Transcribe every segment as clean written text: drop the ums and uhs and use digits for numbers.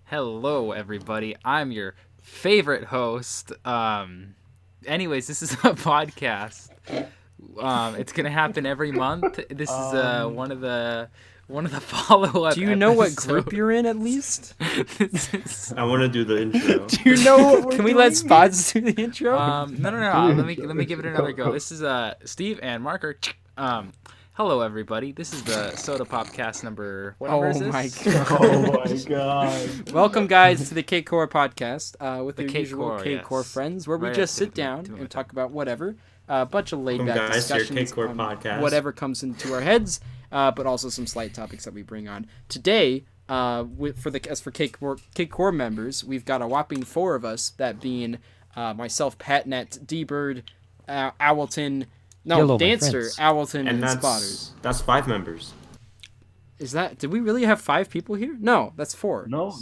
Hello, everybody. I'm your favorite host. Anyways, this is a podcast. It's gonna happen every month. This is one of the follow-up. Do you know what episodes. group you're in at least? I want to do the intro. Do you know what we're Can we doing? Let Spots do the intro? No. Let me give it another go. This is Steve and Marker. Hello, everybody. This is the Soda Popcast number. What number is this? Oh my god! Welcome, guys, to the Cakecore Podcast with The the usual Cakecore friends, where we Right, just sit down and talk about whatever. A bunch of laid-back discussions Cakecore on Podcast. whatever comes into our heads, but also some slight topics that we bring on. Today, for Cakecore members, we've got a whopping 4 of us, that being myself, Patnet, D-Bird, Owlton... No, Hello, Dancer, Owlton, and Spotters. That's 5 members. Is that? Did we really have 5 people here? No, that's 4. No.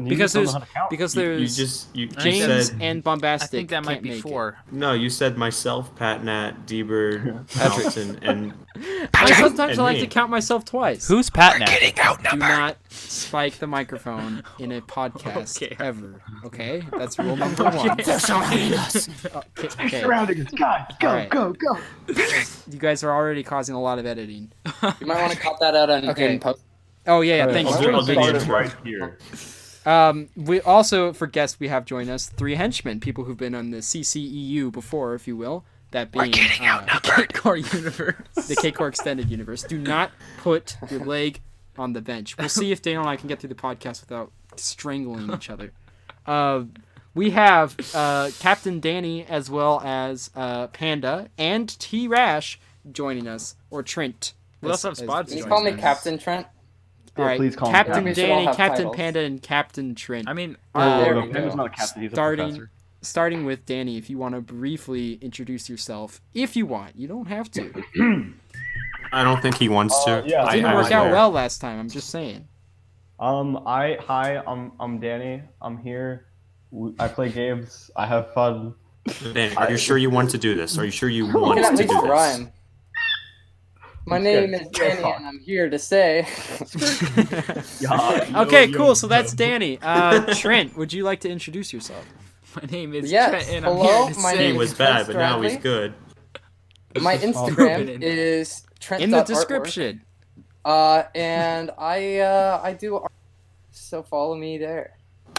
Because there's You James said, and Bombastic. I think that might can't be make 4. No, you said myself, Patnat, D-Bird, Alton, and Sometimes and I like me. to count myself twice. Who's Patnat? Do not spike the microphone in a podcast Okay. ever. Okay, that's rule number 1. Okay. Surrounding us, guys. Go. You guys are already causing a lot of editing. You might want to cut that out in post. Oh yeah. Thanks. I'll do the Trent. intro. Right here. We also, for guests, we have joined us 3 henchmen, people who've been on the CCEU before, if you will. That being Cakecore Universe. the Cakecore Extended Universe. Do not put your leg on the bench. We'll see if Daniel and I can get through the podcast without strangling each other. We have Captain Danny as well as Panda and T-Rash joining us, or Trent. We also have Spots Can you joining call me us. Captain Trent? All right, please call me Captain Captain. We should all Danny, have Captain titles. Panda, and Captain Trent. I mean, There No, we Panda's go. not a captain. He's a professor. Starting with Danny, if you want to briefly introduce yourself, if you want, you don't have to. I don't think he wants to. Yeah. It didn't I work out swear. well last time. I'm just saying. I'm Danny. I'm here. I play games. I have fun. Dan, are you sure you want to do this? Are you sure you You want can at to least do this? rhyme. My name is Danny, and I'm here to say. Okay, cool. So that's Danny. Trent, would you like to introduce yourself? my name is Yes, Trent, and I'm hello, here to my say... He name was is bad, but now he's Stradley. good. My Instagram is Trent. In the description. And I do art, so follow me there.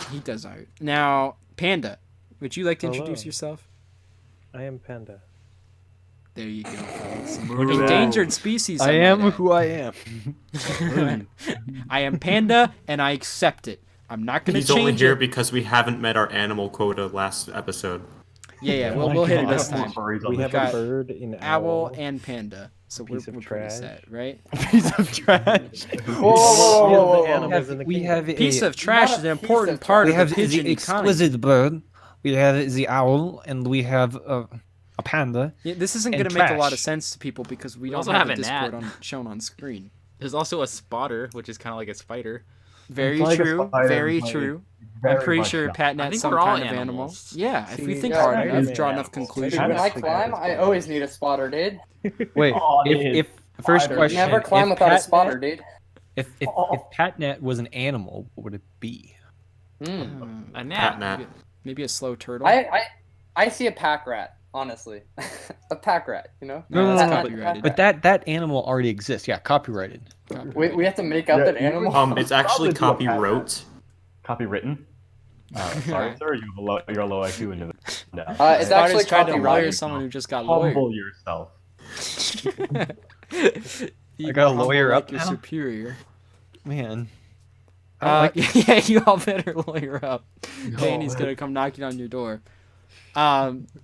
He does art. Now, Panda, would you like to introduce Hello. yourself? I am Panda. There you go, fellas. Move Endangered species. I am might add. who I am. I am Panda, and I accept it. I'm not going to He's change only here it. because we haven't met our animal quota last episode. Yeah, Oh my we'll hit it God. this time. We have got a bird, an Owl and Panda. So we're piece of pretty trash. set, right? piece of trash. Whoa. The animals in the We kingdom. have a Piece of trash Not is a an piece important of part we of have the the pigeon economy. exquisite bird. We have the owl, and we have a panda. Yeah, this isn't and going to make a lot of trash. sense to people because we don't also have have a a gnat. Discord shown on screen. There's also a spotter, which is kind of like a spider. Very It's like a true. spider, Very like, true. very I'm pretty much sure so. I Patnet's think some we're all kind of animal. animals. Yeah, if we See, think yeah, hard I enough, am draw an enough animal. conclusions. Dude, when I Actually, climb, I always need a spotter, dude. Wait, Oh, if first spider. question, Never climb if without a Patnet- spotter, dude. If Patnet was an animal, what would it be? A gnat. Patnat. Maybe a slow turtle. I see a pack rat, honestly. A pack rat, you know? No, that's Pat- copyrighted. But that animal already exists. Yeah, copyrighted. We have to make up Yeah, that animal. It's actually Probably do a copywrote. Copywritten? Sorry, sir. You're a low IQ individual. No. It's Spotters actually tried to lawyer copyrighted. someone who just got lawyered. Humble yourself. You I gotta humble lawyer like up your now? superior. Man. I don't like Yeah, you all better lawyer up. Danny's gonna come knocking on your door.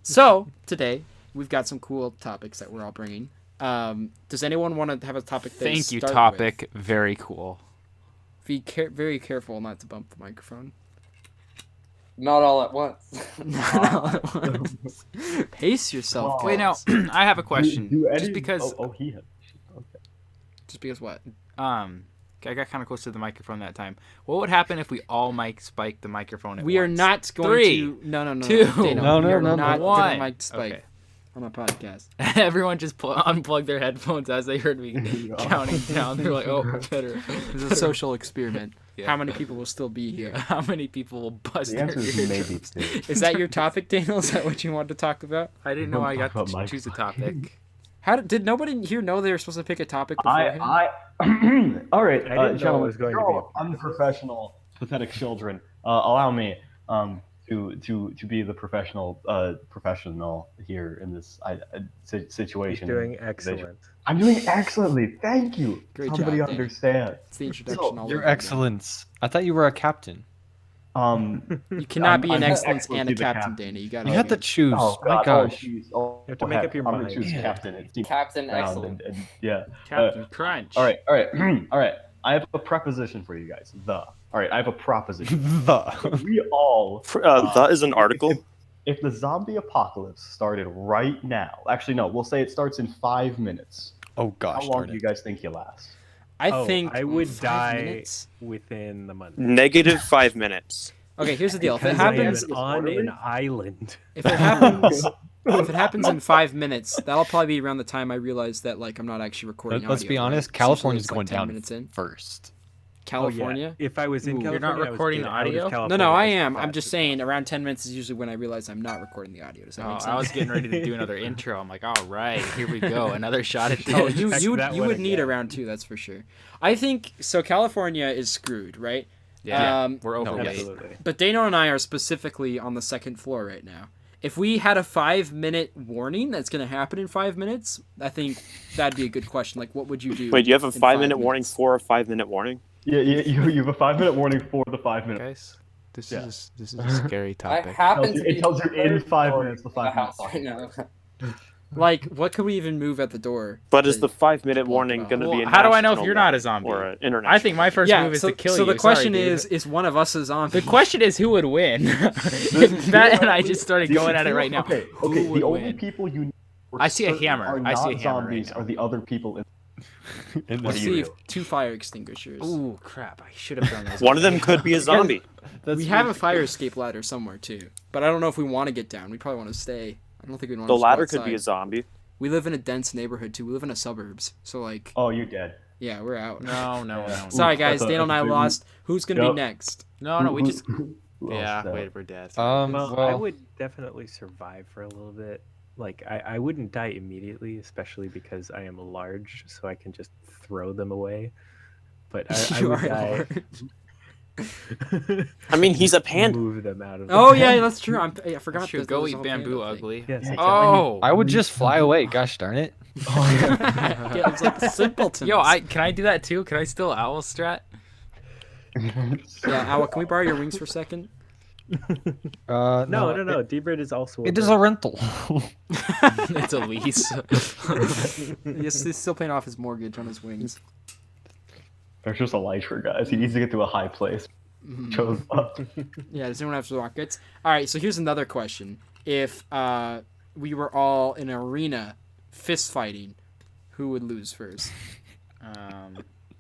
So today we've got some cool topics that we're all bringing. Does anyone want to have a topic? They Thank you, start topic. Very cool. With? Be very careful not to bump the microphone. Not all at once. Not all at once. Pace yourself. Wait, now, kids. I have a question. Do any- Just because, he had. Just because what? I got kind of close to the microphone that time. What would happen if we all mic spike the microphone at We are once? not going 3, to. No. 2, Dana, we are not 1. gonna mic spike Okay. on a podcast. Everyone just unplugged their headphones as they heard me counting down. They're like, "Oh, better." It's a social experiment. Yeah. how many people will still be here? How many people will bust The their answer is eardrums? maybe two. Is that your topic, Daniel? Is that what you wanted to talk about? I didn't know I got Talk to about choose a Mike. topic. Did nobody here know they were supposed to pick a topic beforehand? All right, I didn't know it gentlemen, was going to you're be all unprofessional, pathetic children. Allow me to be the professional here in this He's situation. doing excellent. I'm doing excellently. Thank you. Great Somebody job, Danny. understand. It's the introduction. So, all Your over again. Excellence. I thought you were a captain. You cannot be an I'm excellence and a excellency the captain, captain. Danny. You got You had to choose. Oh, My God. gosh. Oh, jeez. Oh, You have to make heck. up your I'm gonna mind. choose Yeah. captain. It's deep Captain down Excellent. and yeah. Captain Crunch. All right. All right. I have a preposition for you guys. All right. I have a proposition. The. We all. That is an article. If the zombie apocalypse started right now, actually no, we'll say it starts in 5 minutes. Oh gosh, How long darn do you it. guys think you last? I think I would 5 die minutes. within the month. -5 minutes. Okay, here's the deal. If it Because I am happens, on an island. if it happens in 5 minutes, that'll probably be around the time I realize that like I'm not actually recording. Let's audio, be right? honest, So usually California's it's, like, going 10 down minutes in. first. California. Oh, yeah. If I was in Ooh, you're California, not I was recording getting the out of audio? No, California no, I as am. fast I'm just as saying around 10 minutes is usually when I realize I'm not recording the audio. Does that Oh, make sense? I was getting ready to do another intro. I'm like, all right, here we go, another shot at Oh, this. you That would one need again. around 2, that's for sure. I think so. California is screwed, right? Yeah, we're no, overweight. Absolutely. But Dano and I are specifically on the second floor right now. If we had a 5-minute warning that's going to happen in 5 minutes, I think that'd be a good question. Like, what would you do? Wait, do you have a in 5-minute warning minutes? for a 5-minute warning? Yeah, you have a 5-minute warning for the 5 minutes. Guys, this Yeah. is a scary I topic. happen to be It tells you in 5 minutes the in 5 the minutes. house right now. Like, what could we even move at the door? But is to- the 5-minute block warning it off? going to Well, be a how do I know if national you're not a warning zombie? or an international? I think my first Yeah, move is so, to kill so you. the question Sorry, dude. is one of us a zombie? The question is who would win. That and I just started going at it right now. Okay, Who okay. would The only win? people you I see a certain hammer. are I see a not hammer right zombies now. are the other people in. In What this- do you See, do? 2 fire extinguishers. Ooh, crap! I should have done this. One of them could be a zombie. We have a fire escape ladder somewhere too, but I don't know if we want to get down. We probably want to stay. I don't think we want The to. ladder could be a zombie. We live in a dense neighborhood too. We live in the suburbs, so like, Oh, you're dead. yeah, we're out. No. Sorry Ooh, guys, that's a- Daniel and I that's a- lost. Who's gonna Yep. be next? No, we just. Who else Yeah, died? wait, we're dead. Well, I well, would definitely survive for a little bit. Like, I wouldn't die immediately, especially because I am large, so I can just throw them away. But I You would are die. large. I mean, he's a panda. Move them out of. Oh yeah, that's true. I forgot. Shoot, that go there was eat a whole bamboo, panda thing. ugly. Yes. Oh. I would just fly away. Gosh darn it. Yeah, it's like the simpletons. Yo, can I do that too? Can I still owl strat? Yeah, Awa, can we borrow your wings for a second? No. D-Bird is also. It is a rental. It's a lease. Yes, he's still paying off his mortgage on his wings. There's just a lifer, guys. He needs to get to a high place. Mm-hmm. Chose up. Yeah, does anyone have rockets? All right, so here's another question: if we were all in an arena fist fighting, who would lose first?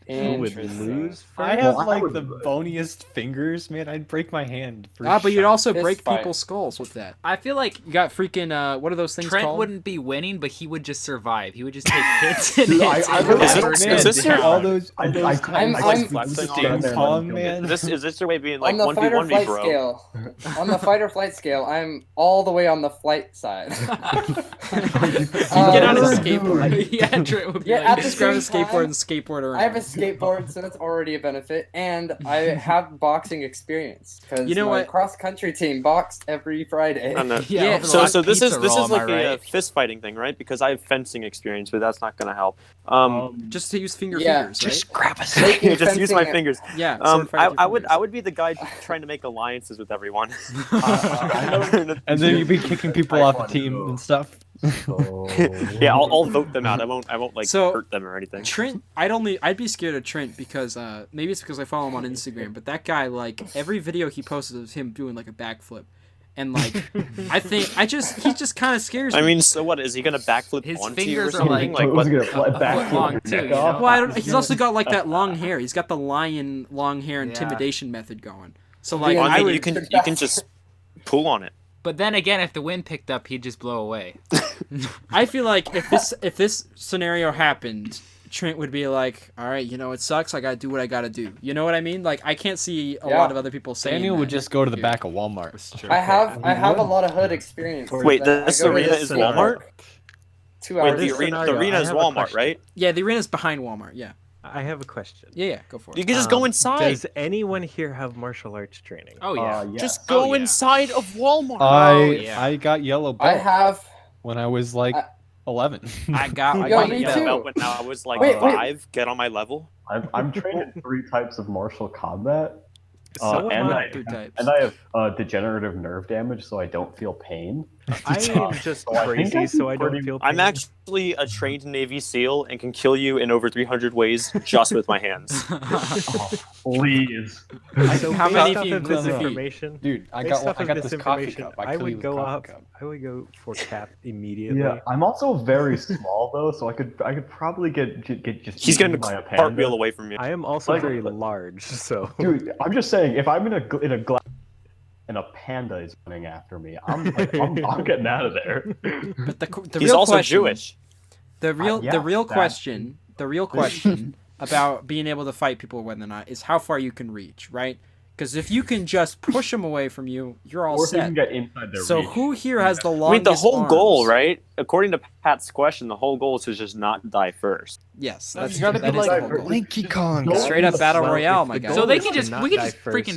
Who would Interesting. lose I first? have Well, I like would- the boniest fingers, man. I'd break my hand. For But you'd sure. also Fist break fight. people's skulls with that. I feel like You got freaking what are those things Trent called? wouldn't be winning, but he would just survive. He would just take hits and Dude, hits. I and really- never Is go this your- down. all those I'm Sting Kong, man. Is this your way of being like On the fight or 1v1 me, flight bro? scale, on the fight or flight scale, I'm all the way on the flight side. Get on a skateboard. Yeah, Trent would be Yeah, like, at the Just grab a same skateboard time, and skateboard around. I have a skateboard, so that's already a benefit, and I have boxing experience because You know my what? cross country team boxed every Friday. I don't know. Yeah, Yeah, over the So last this is pizza roll, am I like a right? fist fighting thing, right? Because I have fencing experience, but that's not gonna help. Just to use fingers, Yeah, right? grab a Taking just use my fencing- fingers. Yeah. sword fight with your I would fingers. be the guy trying to make alliances with everyone. And then you'd be kicking people off the team and stuff. Yeah, I'll vote them out. I won't like So- hurt them or anything. Trent, I'd be scared of Trent because maybe it's because I follow him on Instagram, but that guy, like, every video he posts is him doing like a backflip, and like he just kind of scares me. I mean, so what? Is he gonna backflip His onto you or fingers are something? like- what? Who's gonna a back foot long, too, you know? well, I don't. He's also got like that long hair. He's got the lion long hair Yeah. intimidation method going. So like, Yeah, Well, I I mean, would. you can just pull on it. But then again, if the wind picked up, he'd just blow away. I feel like if this scenario happened Trent would be like, all right, it sucks. I got to do what I got to do. You know what I mean? Like, I can't see a lot of other people saying Daniel would just go to the back of Walmart. I have a lot of hood experience. Wait, this arena is Walmart? 2 hours. Wait, the arena is Walmart, right? Yeah, the arena's behind Walmart. Yeah. I have a question. Yeah, go for it. You can just go inside. Does anyone here have martial arts training? Oh yeah. Yes. Just go inside of Walmart. I got yellow belt I have. when I was like 11. I got Yo, white me belt. too. Belt when I was like Wait. 5. Get on my level. I'm trained in 3 types of martial combat. So and am I, 3 types. and I have degenerative nerve damage, so I don't feel pain. I am just So I think crazy, I'd so be I don't pretty- feel pain. I'm actually a trained Navy SEAL and can kill you in over 300 ways just with my hands. Please. So How based many off feet of this in the feet? information, Dude, I based got off of this coffee information, cup. I kill you would with go a coffee up. cup. I would go for cap immediately. Yeah, I'm also very small though, so I could probably get just. He's gonna eaten by a cartwheel panda. away from you. I am also Like- very large, so Dude, I'm just saying, if I'm in a glass and a panda is running after me, I'm getting out of there. But the He's real also question, Jewish. The real that- question about being able to fight people when they're not is how far you can reach, right? Because if you can just push them away from you, you're all Or if you set. can get inside their So reach. who here has the I mean, longest the whole goal, arms? right? According to Pat's question, the whole goal is to just not die first. Yes, You that's gotta that be is the like- whole goal. Lanky Kong. Don't Straight up be battle slow. royale, if my the guy. goal So they is could to just not we could die just first, freaking me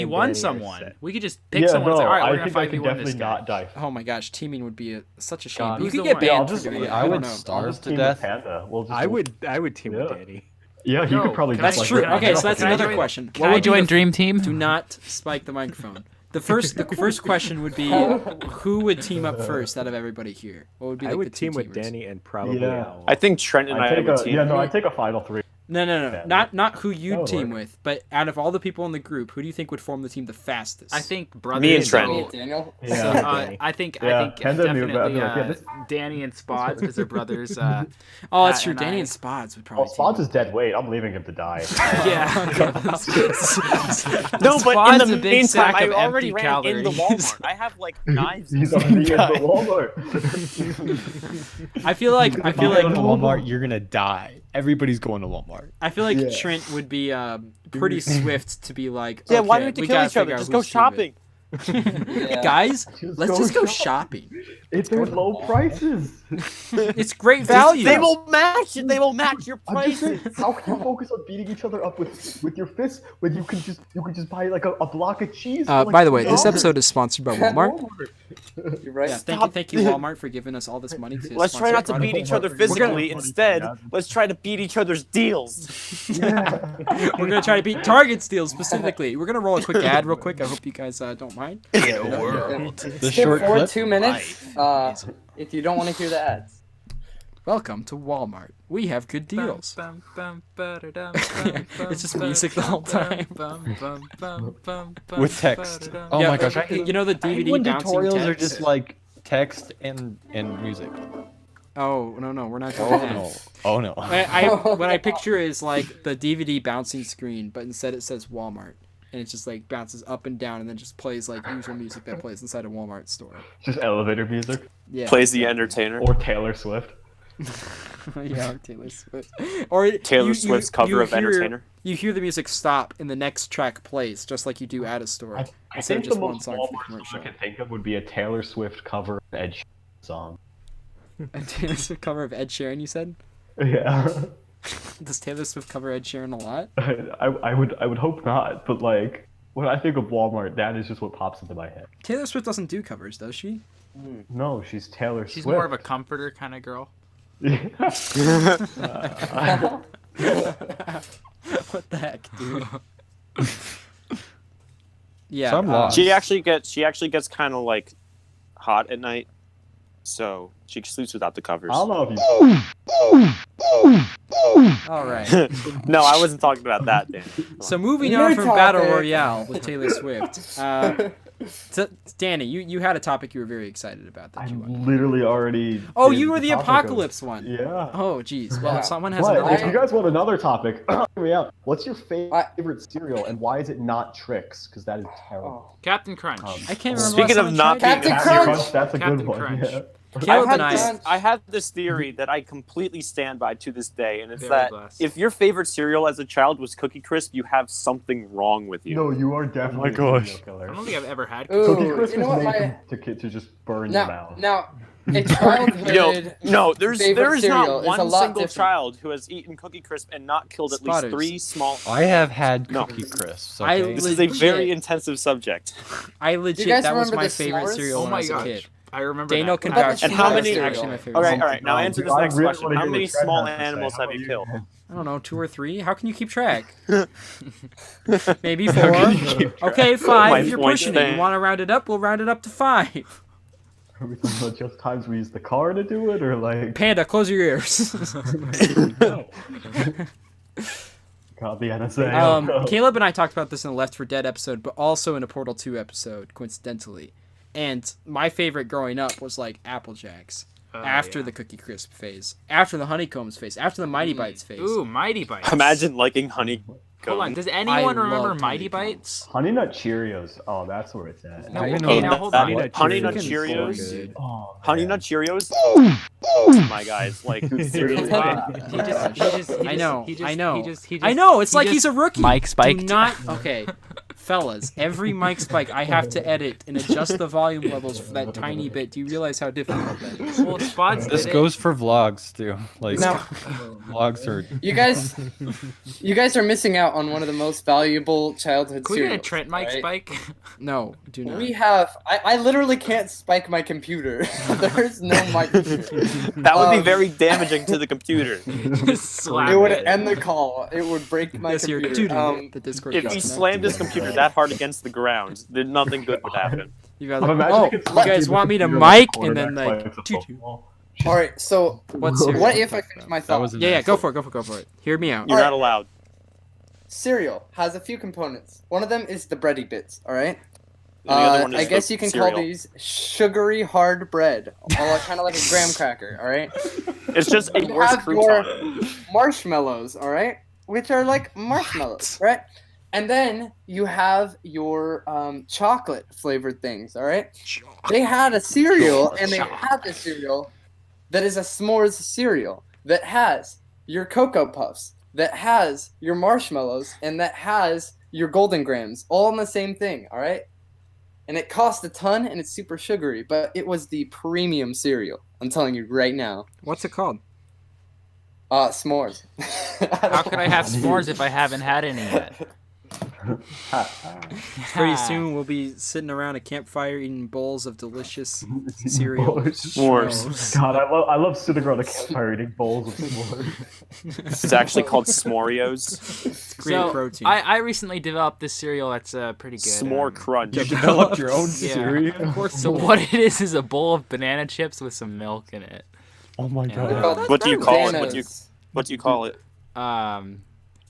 and 5v1 Danny are someone. set. We could just pick Yeah, someone and say, no, all right, we're I gonna think I can 5v1 this definitely guy. not die. Oh my gosh, teaming would be such a shame. God. You Who's could the get one? Yeah, I'll banned for just- doing it. I I don't would know. starve I'll just to team with death. Panda. We'll just, I would team with Yeah. Danny. Yeah, he Yo, could probably can just I like. join- rip- Okay, so that's Can I another join- question. Can I join Dream Team? Do not spike the microphone. The first question would be who would team up first out of everybody here? What would be I like would the two team with teamers? Danny and probably Yeah. Owl. I think Trent and I would team. I take a final 3. No, Danny. not who you'd That'll team work. with, but out of all the people in the group, who do you think would form the team the fastest? I think brothers. Me and so- Trent. Me and Daniel. Yeah. I think Yeah, Panda knew definitely about- like, yeah, this- Danny and Spots because they're brothers. Oh, that's Pat true. and Danny I- and Spots would probably. Well, Spots is dead weight. I'm leaving him to die. yeah. No, but Spots in a the big meantime, sack I of already empty ran in the calories. Walmart. I have like knives. He's already in the Walmart. I feel like If you go to Walmart, you're gonna die. Everybody's going to Walmart. Yeah. Trent would be pretty swift to be like. Yeah, why okay, do we have to we kill gotta each other? figure out Just go whose team it shopping. Yeah. Guys, Just let's go just go shopping. shopping. It's their low prices. It's great value. They will match. They will match your I'm just prices. saying, how can you focus on beating each other up with your fists when you can just buy like a block of cheese? For, like, By the way, this $2? episode is sponsored by Walmart. You're right. Yeah, thank you, Walmart, for giving us all this money. To Let's try sponsor not to our beat product. each other physically. Instead, let's try to beat each other's deals. Yeah. We're gonna try to beat Target deals specifically. We're gonna roll a quick ad real quick. I hope you guys don't mind. The Skip short forward clip. 2 minutes if you don't want to hear the ads. Welcome to Walmart. We have good deals. It's just music the whole time. With text. Oh Yeah, my gosh! I hate you know the I hate DVD when bouncing tutorials text? are just like text and music. Oh no, we're not doing Oh that. no! Oh no! What I picture is like the DVD bouncing screen, but instead it says Walmart, and it just like bounces up and down, and then just plays like usual music that plays inside a Walmart store. Just elevator music Yeah. Plays the entertainer. or Taylor Swift. Yeah, Taylor Swift. Or Taylor Swift's cover of hear- Entertainer. You hear the music stop and the next track plays, just like you do at a store. I Instead of think just the one most song for the Walmart song commercial. I can think of would be a Taylor Swift cover of Ed Sheeran song. A Taylor Swift cover of Ed Sheeran, you said? Yeah. Does Taylor Swift cover Ed Sheeran a lot? I would hope not, but like when I think of Walmart, that is just what pops into my head. Taylor Swift doesn't do covers, does she? No, she's Taylor She's Swift. more of a comforter kind of girl. What the heck, dude? Yeah. So I'm lost. She actually gets kind of like hot at night, so she sleeps without the covers. I don't know if you. All right. No, I wasn't talking about that, Dan. So moving Your on from Battle topic. Royale with Taylor Swift. So, Danny, you had a topic you were very excited about that you wanted. I'm literally already. Oh, in you were the topic of- apocalypse one. Yeah. Oh, geez. Well, Yeah. if someone has But another if you topic. guys want another topic, hear me out. What's your favorite cereal, and why is it not Trix? Because that is terrible. Oh. Captain Crunch. I can't remember. Speaking last of time I not tried being it. Captain Crunch! That's a Captain good one. Crunch. Yeah. Caleb and I. I have this theory that I completely stand by to this day, and it's Very that blessed. if your favorite cereal as a child was Cookie Crisp, you have something wrong with you. No, you are definitely gosh. a serial killer. I don't think I've ever had. Ooh, Cookie Crisp you know is what? made to just burn your mouth. Now, a childhood. No, there is favorite cereal not is a one lot single different. child who has eaten Cookie Crisp and not killed at Spotters. least 3 small. I have had No. Cookie Crisps. I Okay? This is a very legit- intensive subject. I legit. guys That was remember my the favorite s'mores? cereal Oh when I my was a gosh. kid. I remember Daniel that. can What about vouch. the And how That was many- actually my favorite. All right. Now answer this I next really question. wanna How hear many what Trent small has to say. animals How have about you killed? I don't know, 2 or 3. How can you keep track? Maybe 4. can you keep track? Okay, 5. My If you're point pushing it, stand. you want to round it up? We'll round it up to 5. Are we talking about just times we use the car to do it, or like? Panda, close your ears. God, the NSA. Caleb and I talked about this in the Left 4 Dead episode, but also in a Portal 2 episode, coincidentally. And my favorite growing up was like Apple Jacks. After the Cookie Crisp phase, after the Honeycombs phase, after the Mighty Bites phase. Ooh, Mighty Bites. Imagine liking honey. Hold on. Does anyone I remember loved Mighty Honeycombs. Bites? Honey Nut Cheerios. Oh, that's where it's at. No, I didn't okay, know now that. hold on. Honey Nut Chicken is Cheerios. so good. Oh, Honey man. Nut Cheerios. Oh my guys, like seriously. I know. I know. It's like he's a rookie. Mike Do spiked. not. Okay, fellas. Every mic spike I have to edit and adjust the volume levels for that tiny bit. Do you realize how difficult that is? Well, Spots This did goes for vlogs too. Like Now, vlogs are. you guys are missing out on one of the most valuable childhood Can we get a cereals. Trent Mike right? spike? No, do not. We have. I literally can't spike my computer. There's no mic. That would be very damaging to the computer. Just slap It would it. end the call. It would break my Yes, you're computer. the Discord. If he slammed his computer that hard against the ground, then nothing good would happen. You guys, I'm like, imagining oh, it's you like guys the want me to computer like mic a and then quarterback like. spikes a football. All right. So What's cereal? what if I finish my That thought? was a Yeah, go for it. Go for it. Hear me out. You're not allowed. Cereal has a few components. One of them is the bready bits. All right. And the other one is I the guess you can cereal. call these sugary hard bread, kind of like a graham cracker. All right. It's just a You worse have your crouton. marshmallows, all right, which are like marshmallows, right? And then you have your chocolate flavored things, all right? They had a cereal, and they have a cereal that is a s'mores cereal that has your Cocoa Puffs, that has your marshmallows, and that has your Golden Grams, all in the same thing, all right? And it cost a ton, and it's super sugary, but it was the premium cereal. I'm telling you right now. What's it called? S'mores. How could I have s'mores if I haven't had any yet? Pretty soon we'll be sitting around a campfire eating bowls of delicious cereal. S'mores. God, I love sitting around a campfire eating bowls of s'mores. It's actually called S'morios. It's great So, protein. I recently developed this cereal that's pretty good. S'more crunch. You developed your own Yeah. cereal. So what it is a bowl of banana chips with some milk in it. Oh my Yeah. god. What do you call it? Danos. What do you call it?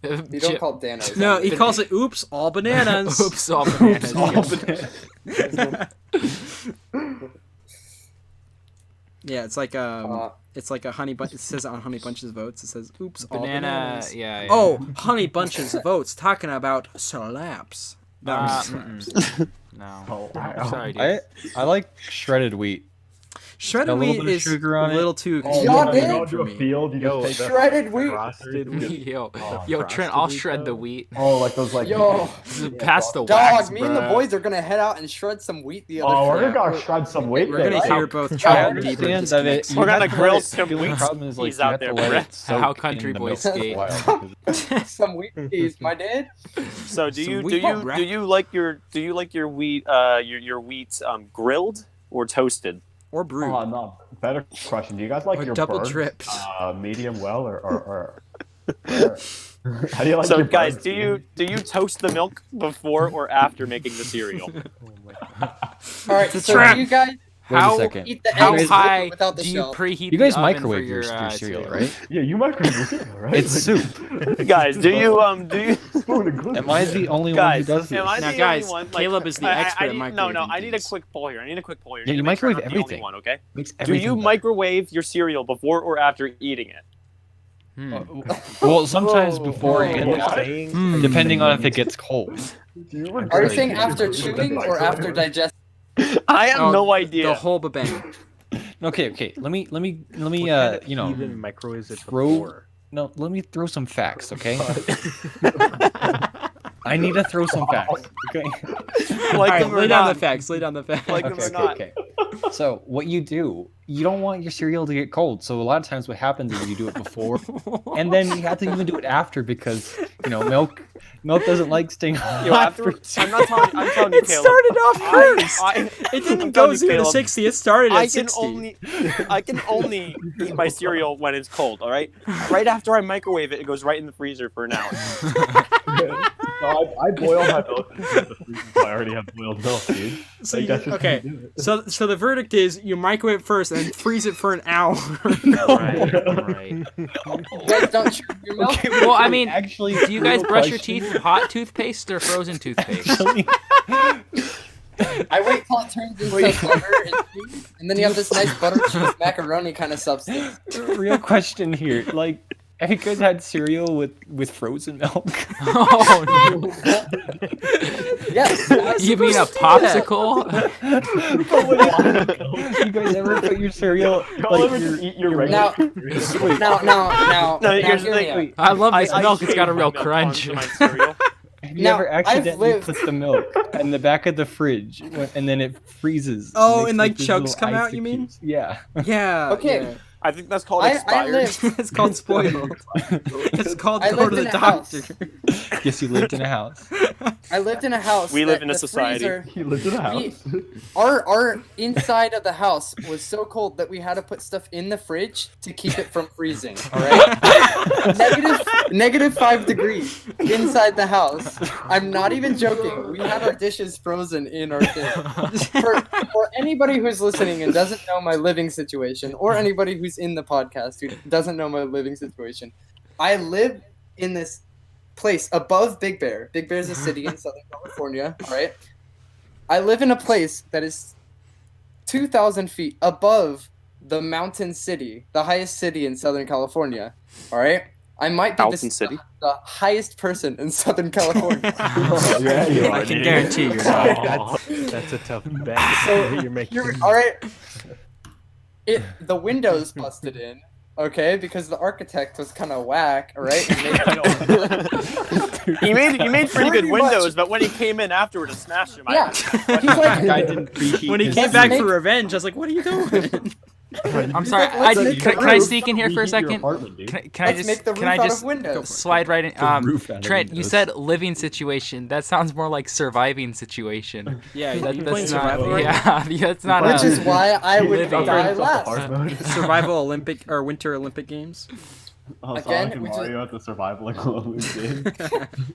You don't call it Danos. no, he calls it oops, all bananas. Oops, all bananas. Yeah, it's like a honey bunch. It says on Honey Bunches of Oats. It says oops, all Banana, bananas. yeah. Oh, Honey Bunches of Oats talking about slaps. No. Oh, Sorry, dude. I like shredded wheat. Shredded A little wheat bit of is sugar on a it. little too Oh, Y'all you did? go for to a me. field, you Yo, just take Shredded wheat. Frosted wheat. Yo, Oh, yo, Trent, I'll frosted shred wheat, the though? wheat. Oh, like those like. Yo, Pass the wax, dog, me and the bruh. boys are gonna head out and shred some wheat the other Oh, we're day. gonna shred some weight. We're gonna there. hear both I Trent and Bieber understand that it. disconnect. You We're gonna have to grill let it- some the only wheat problem is, like, peas you out have to there, let bruh. it soak How country in the boys milk for a skate. while. Some wheat peas, my dad. So do Some you wheat bread. do you like your wheat your wheat grilled or toasted? Or brewed. Oh no, better question. Do you guys like Or your double burgers, dripped. medium well or how do you like So your guys, burgers? do you toast the milk before or after making the cereal? All right, It's a so trap. do you guys Wait a How second. eat the how eggs high without the do you shell? preheat You guys the oven microwave for your cereal, right? Yeah, you microwave your cereal, right? It's Like, soup. Guys, do you spoon and glue. Am I the only one who guys? does this? Am I Now, the guys, only one? Caleb is the expert at no, microwaving I need a things. quick poll here. I need a quick poll here. Yeah, you to make sure I'm microwave not the only everything. one, okay? Makes Do everything you better. microwave your cereal before or after eating it? Well, sometimes Whoa. beforehand, Whoa. depending on if it gets cold. Are you saying after chewing or after digesting? I have Oh, no The idea. whole babang. Okay. Let me. What kind of heathen microwaves it throw. before? No, let me throw some facts, okay? I need to throw some facts, okay? All right, lay down the facts. Lay down the facts. Like them or not. Okay. So what you do, you don't want your cereal to get cold. So a lot of times what happens is you do it before, and then you have to even do it after because milk doesn't like staying hot after. I'm telling you, It Caleb. started off first. It didn't go telling you, 0 to Caleb. 60. It started at 60. I can only eat my cereal when it's cold. All right. Right after I microwave it, it goes right in the freezer for an hour. No, I boil my milk in the freezer, so I already have boiled milk, dude. So Like, that's just how you do it. so the verdict is you microwave it first and then freeze it for an hour. Right. You guys don't chew your milk? Okay, Well, I mean, actually, do you guys real brush your question. teeth with hot toothpaste or frozen toothpaste? Actually, I wait till it turns into butter and cheese, and then you have this nice butter cheese macaroni kind of substance. real question here. Like, have you guys had cereal with frozen milk? Oh no! Yes. You mean a popsicle? You guys ever put your cereal Y'all ever just eat your regular cereal? Now, here's the hear me thing. out. I love this I milk. It's got a shave real my milk crunch. onto my cereal. Have you Now, ever I've accidentally lived- put the milk in the back of the fridge and then it freezes? Oh, makes and, like, these chunks little come out, icy you mean? cubes? Yeah. Yeah. Okay. yeah. I think that's called I expired. lived. It's called spoiled. It's called I go lived to the in a house. doctor. Guess you lived in a house. I lived in a house. We that live in a the society. freezer- He lived in a house. Our inside of the house was so cold that we had to put stuff in the fridge to keep it from freezing. All right, negative 5 degrees inside the house. I'm not even joking. We had our dishes frozen in our thing. For anybody who's listening and doesn't know my living situation, or anybody who's in the podcast who doesn't know my living situation, I live in this place above Big Bear. Big Bear is a city in Southern California, all right? I live in a place that is 2,000 feet above the mountain city, the highest city in Southern California, all right? I might be Mountain City. the highest person in Southern California. Oh, yeah, you are, I can dude. guarantee you're not. Oh, that's a tough bet So, that you're making. all right. The windows busted in, okay, because the architect was kind of whack, all right? He made pretty good Pretty windows, much. but when he came in afterward and smashed him, Yeah, he's Guy like, didn't preheat When he his- came Let's back make- for revenge, I was like, "What are you doing?" I'm sorry. let's make the Can I roof. sneak in here for a Reheat your second? apartment, dude. Can I let's just make the roof can I out just of windows. slide right in? roof out of Trent, you windows. said living situation. That sounds more like surviving situation. Yeah, That, you that's playing not. survival right Yeah, that's not. Which a, is why I would Living. die Upgrade last. hard mode. Survival Olympic or Winter Olympic Games. Oh, Again, Sonic and we just- Mario at the survival game.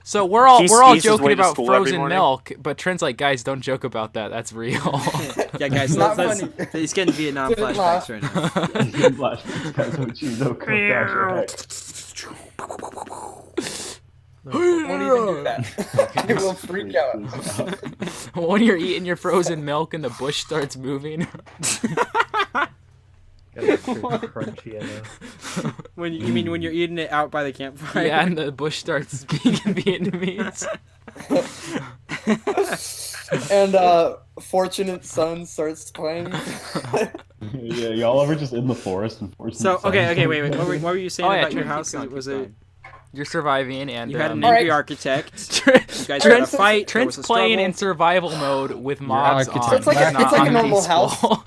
So we're all He skis his joking way to about school every frozen morning. milk, but Trent's like, guys, don't joke about that. That's real. Yeah, guys, Not that's funny. he's getting Vietnam Didn't flashbacks laugh. right now. Flashbacks, guys, when you know, cook down your head. Don't even do that. I will freak out. When you're eating your frozen milk and the bush starts moving. Got that crunchy, I know. When you mean when you're eating it out by the campfire? Yeah, and the bush starts speaking Vietnamese. And Fortunate Son starts playing. Yeah, y'all ever just in the forest and forcing So the sun? okay, wait. What were you saying Oh, yeah, about your Trent, house? keep going, Was keep it going. You're surviving, and you had an Alright. angry architect? Trent, You guys had a fight. there Trent's was a playing struggle. in survival mode with mobs architect. on. It's like a- not it's like a on normal peaceful.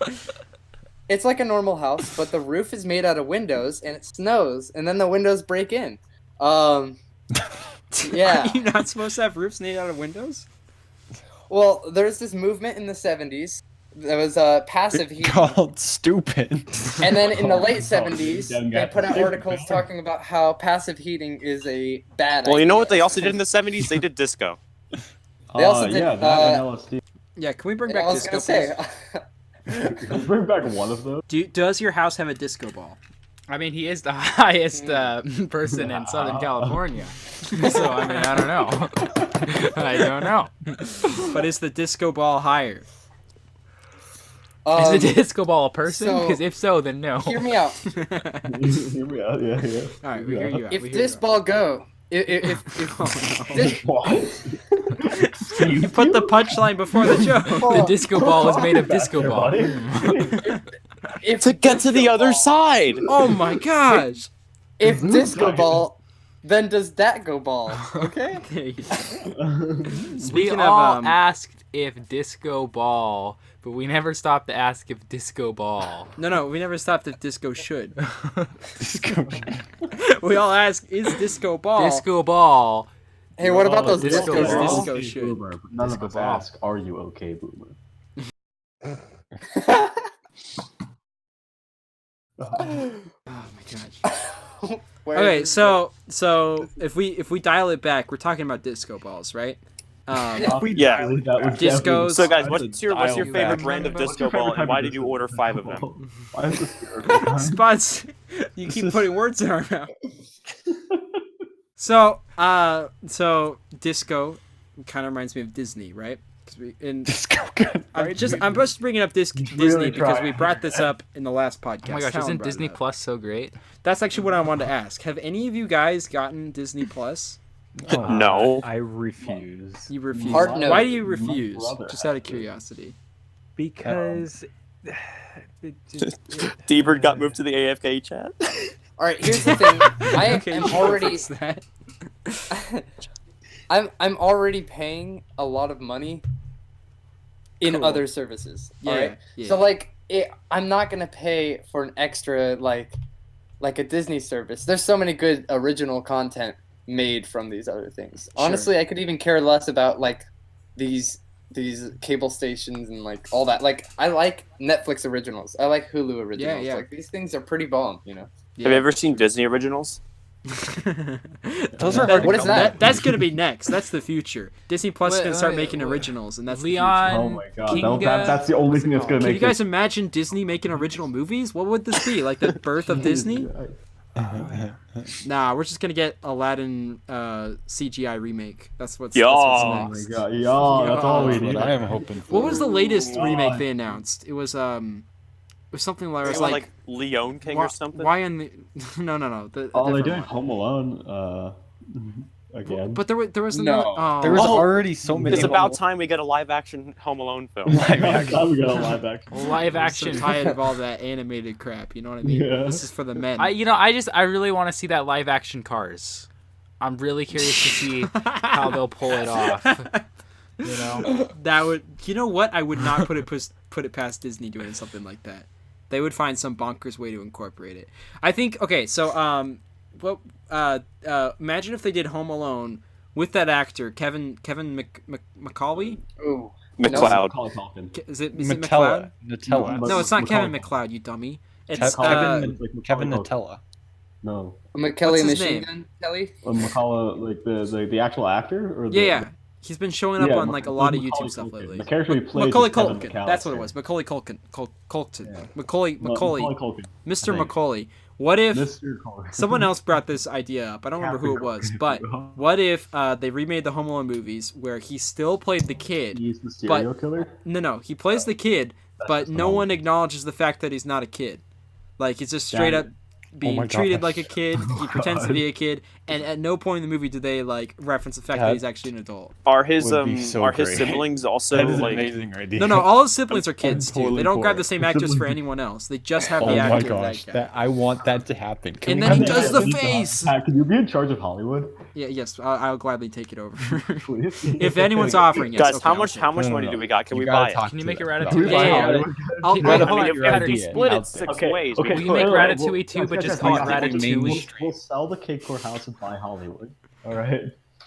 It's like a normal house, but the roof is made out of windows, and it snows, and then the windows break in. Yeah. Are you not supposed to have roofs made out of windows? Well, there's this movement in the 70s that was passive heat. Called stupid. And then in the late Oh, 70s, damn they guy. put out articles talking about how passive heating is a bad Well, you know what they idea. also did in the 70s? They did disco. They also did, yeah, that and LSD. Yeah, can we bring And I back was disco? gonna say, Please? Bring back one of those. Does your house have a disco ball? I mean, he is the highest person in Southern California. So, I mean, I don't know. I don't know. But is the disco ball higher? Is the disco ball a person? so- Because if so, then no. hear me out. Hear me out, yeah. All right, we hear you out. If we hear this you out. ball go, if this, What? You put the punchline before the joke. The disco ball is made of disco ball. Buddy. if to get to the Disco other Ball- side. Oh my gosh! If Disco Ball, then does that go ball? Okay. There you go. We Speaking all of asked if disco ball, but we never stopped to ask if disco ball. no, we never stopped if disco should. Disco. We all ask, is disco ball? Disco ball. Hey, what about those Disco disco Ball? balls? Disco should. Boomer, but none Disco of us Ball. ask, "Are you okay, Boomer?" Oh my gosh. Where Okay, is so if we dial it back, we're talking about disco balls, right? Yeah. That was Discos. So guys, I what's had to your dial favorite back. brand of What's disco your favorite ball, type and why of did you disco order 5 of them? ball? Why is this your Spots, you keep putting words in our mouth. So disco kind of reminds me of Disney, right? Disco good. I'm just bringing up Disney really because try. we brought this up in the last podcast. Oh my gosh, Talon isn't brought it Disney up. Plus so great? That's actually what I wanted to ask. Have any of you guys gotten Disney Plus? No. I refuse You refuse. Hard no. Why do you My refuse? brother Just out of actually. curiosity. because D-Bird got moved to the AFK chat. All right, here's the thing. I Okay, am you can already fix that. I'm already paying a lot of money in Cool. other services. Yeah, all right. yeah. So like, I'm not gonna pay for an extra like a Disney service. There's so many good original content made from these other things. Sure. Honestly, I could even care less about like these cable stations and like all that. Like I like Netflix originals. I like Hulu originals. yeah. Like these things are pretty bomb, you know. Yeah. Have you ever seen Disney originals? Those are hard to What is come that? That's gonna be next. That's the future. Disney Plus is Wait, gonna start wait, making wait. originals, and that's Leon. Oh my god, Kinga? that's the only What's thing it that's gonna called? Can make you guys imagine Disney making original movies? What would this be? Like the birth of Disney? Nah, we're just gonna get Aladdin CGI remake. That's what's Yeah. Oh my next. god, yeah, that's all we That's need. what I am hoping for. What was the latest God. remake they announced? It was something where it was Like, like Leon King why, or something? why in the no. The Oh, they're different doing one. Home Alone again. But there was No. another. Oh, There was Oh, already so many. It's about time we get a live-action Home Alone film. Live action. We got a live action. Live I'm so action. tired of all that animated crap. You know what I mean? Yeah. This is for the men. I really want to see that live action Cars. I'm really curious to see how they'll pull it off. You know, That would. You know what? I would not put it past Disney doing something like that. They would find some bonkers way to incorporate it. I think. Okay, so imagine if they did Home Alone with that actor Kevin McCauley. Ooh. McLeod. Macaulay Culkin. Is it McLeod? Nutella. No, it's not Macaulay Kevin Culkin. McLeod. You dummy. It's Kevin like Kevin Macaulay Nutella. No, McKelly What's his Machine name? Gun Kelly. Macaulay, like the actual actor, or the, yeah. He's been showing up Yeah, on like a lot of Macaulay YouTube stuff Culkin. lately. The character he played Macaulay was Kevin Culkin. That's what it McAllister. was. Macaulay Culkin. Culkin. Yeah. Macaulay. Macaulay Culkin. Mr. I think. Macaulay. What if Mr. Culkin. someone else brought this idea up? I don't remember who it was, but what if they remade the Home Alone movies where he still played the kid? He's the serial killer. No, he plays the kid, but just no the one acknowledges the fact that he's not a kid. Like he's just straight up being my treated gosh. like a kid. He pretends to be a kid, and at no point in the movie do they like reference the fact that That he's actually an adult. Are his Would be so his great. siblings also That is an like? amazing idea. No, all his siblings are kids too. totally They don't for grab it. the same actors for anyone else. They just have Oh the my actor. gosh, That guy. that I want that to happen. Can And we then he have does that? the face. Pat, can you be in charge of Hollywood, Yeah, yes, I'll gladly take it over. please? If anyone's offering it, Guys, okay, how I'll much take how it. much No, no, money no. do we got? Can You we gotta buy it? talk Can you to make it them. Ratatouille? Yeah, yeah, Hollywood? I'll, Wait, I'll- hold on. If We we gotta can split out it there. 6 ways. Will you make Ratatouille too, but just call it Ratatouille? We'll sell the Cakecore house and buy Hollywood. All right.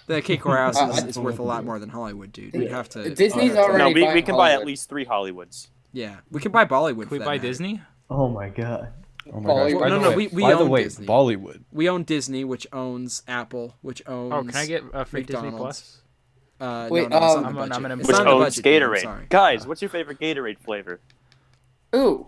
The Cakecore House is worth a lot more than Hollywood, dude. We'd have to. Disney's No, already. No, we buying can buy at Hollywood. least 3 Hollywoods. Yeah, we can buy Bollywood. Can for we that buy matter. Disney? Oh my god. Oh my gosh. Bollywood. By No, the no, way- we by the own way, Disney. Bollywood. We own Disney, which owns Apple, which owns. Oh, can I get a free Disney McDonald's. Plus? Wait, no, it's on the I'm budget. gonna- It's Which on the owns budget, dude, I'm Gatorade. sorry. Guys, what's your favorite Gatorade flavor? Ooh.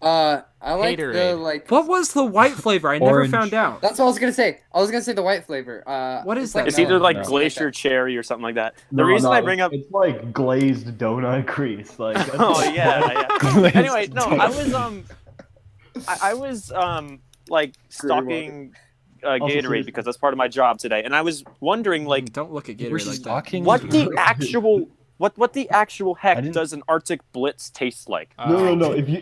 I like the Haterade. like. What was the white flavor? I never Orange. found out. That's what I was gonna say. I was gonna say the white flavor. What is it's like that? It's either melon like or something glacier that. cherry or something like that. The No, reason no, I bring up it's like glazed donut grease. Like Oh yeah. Anyway, no, I was like stalking Gatorade because that's part of my job today, and I was wondering like Don't look at We're Gatorade like that. stalking what you. the actual What the actual heck didn't- does an Arctic Blitz taste like? No. If you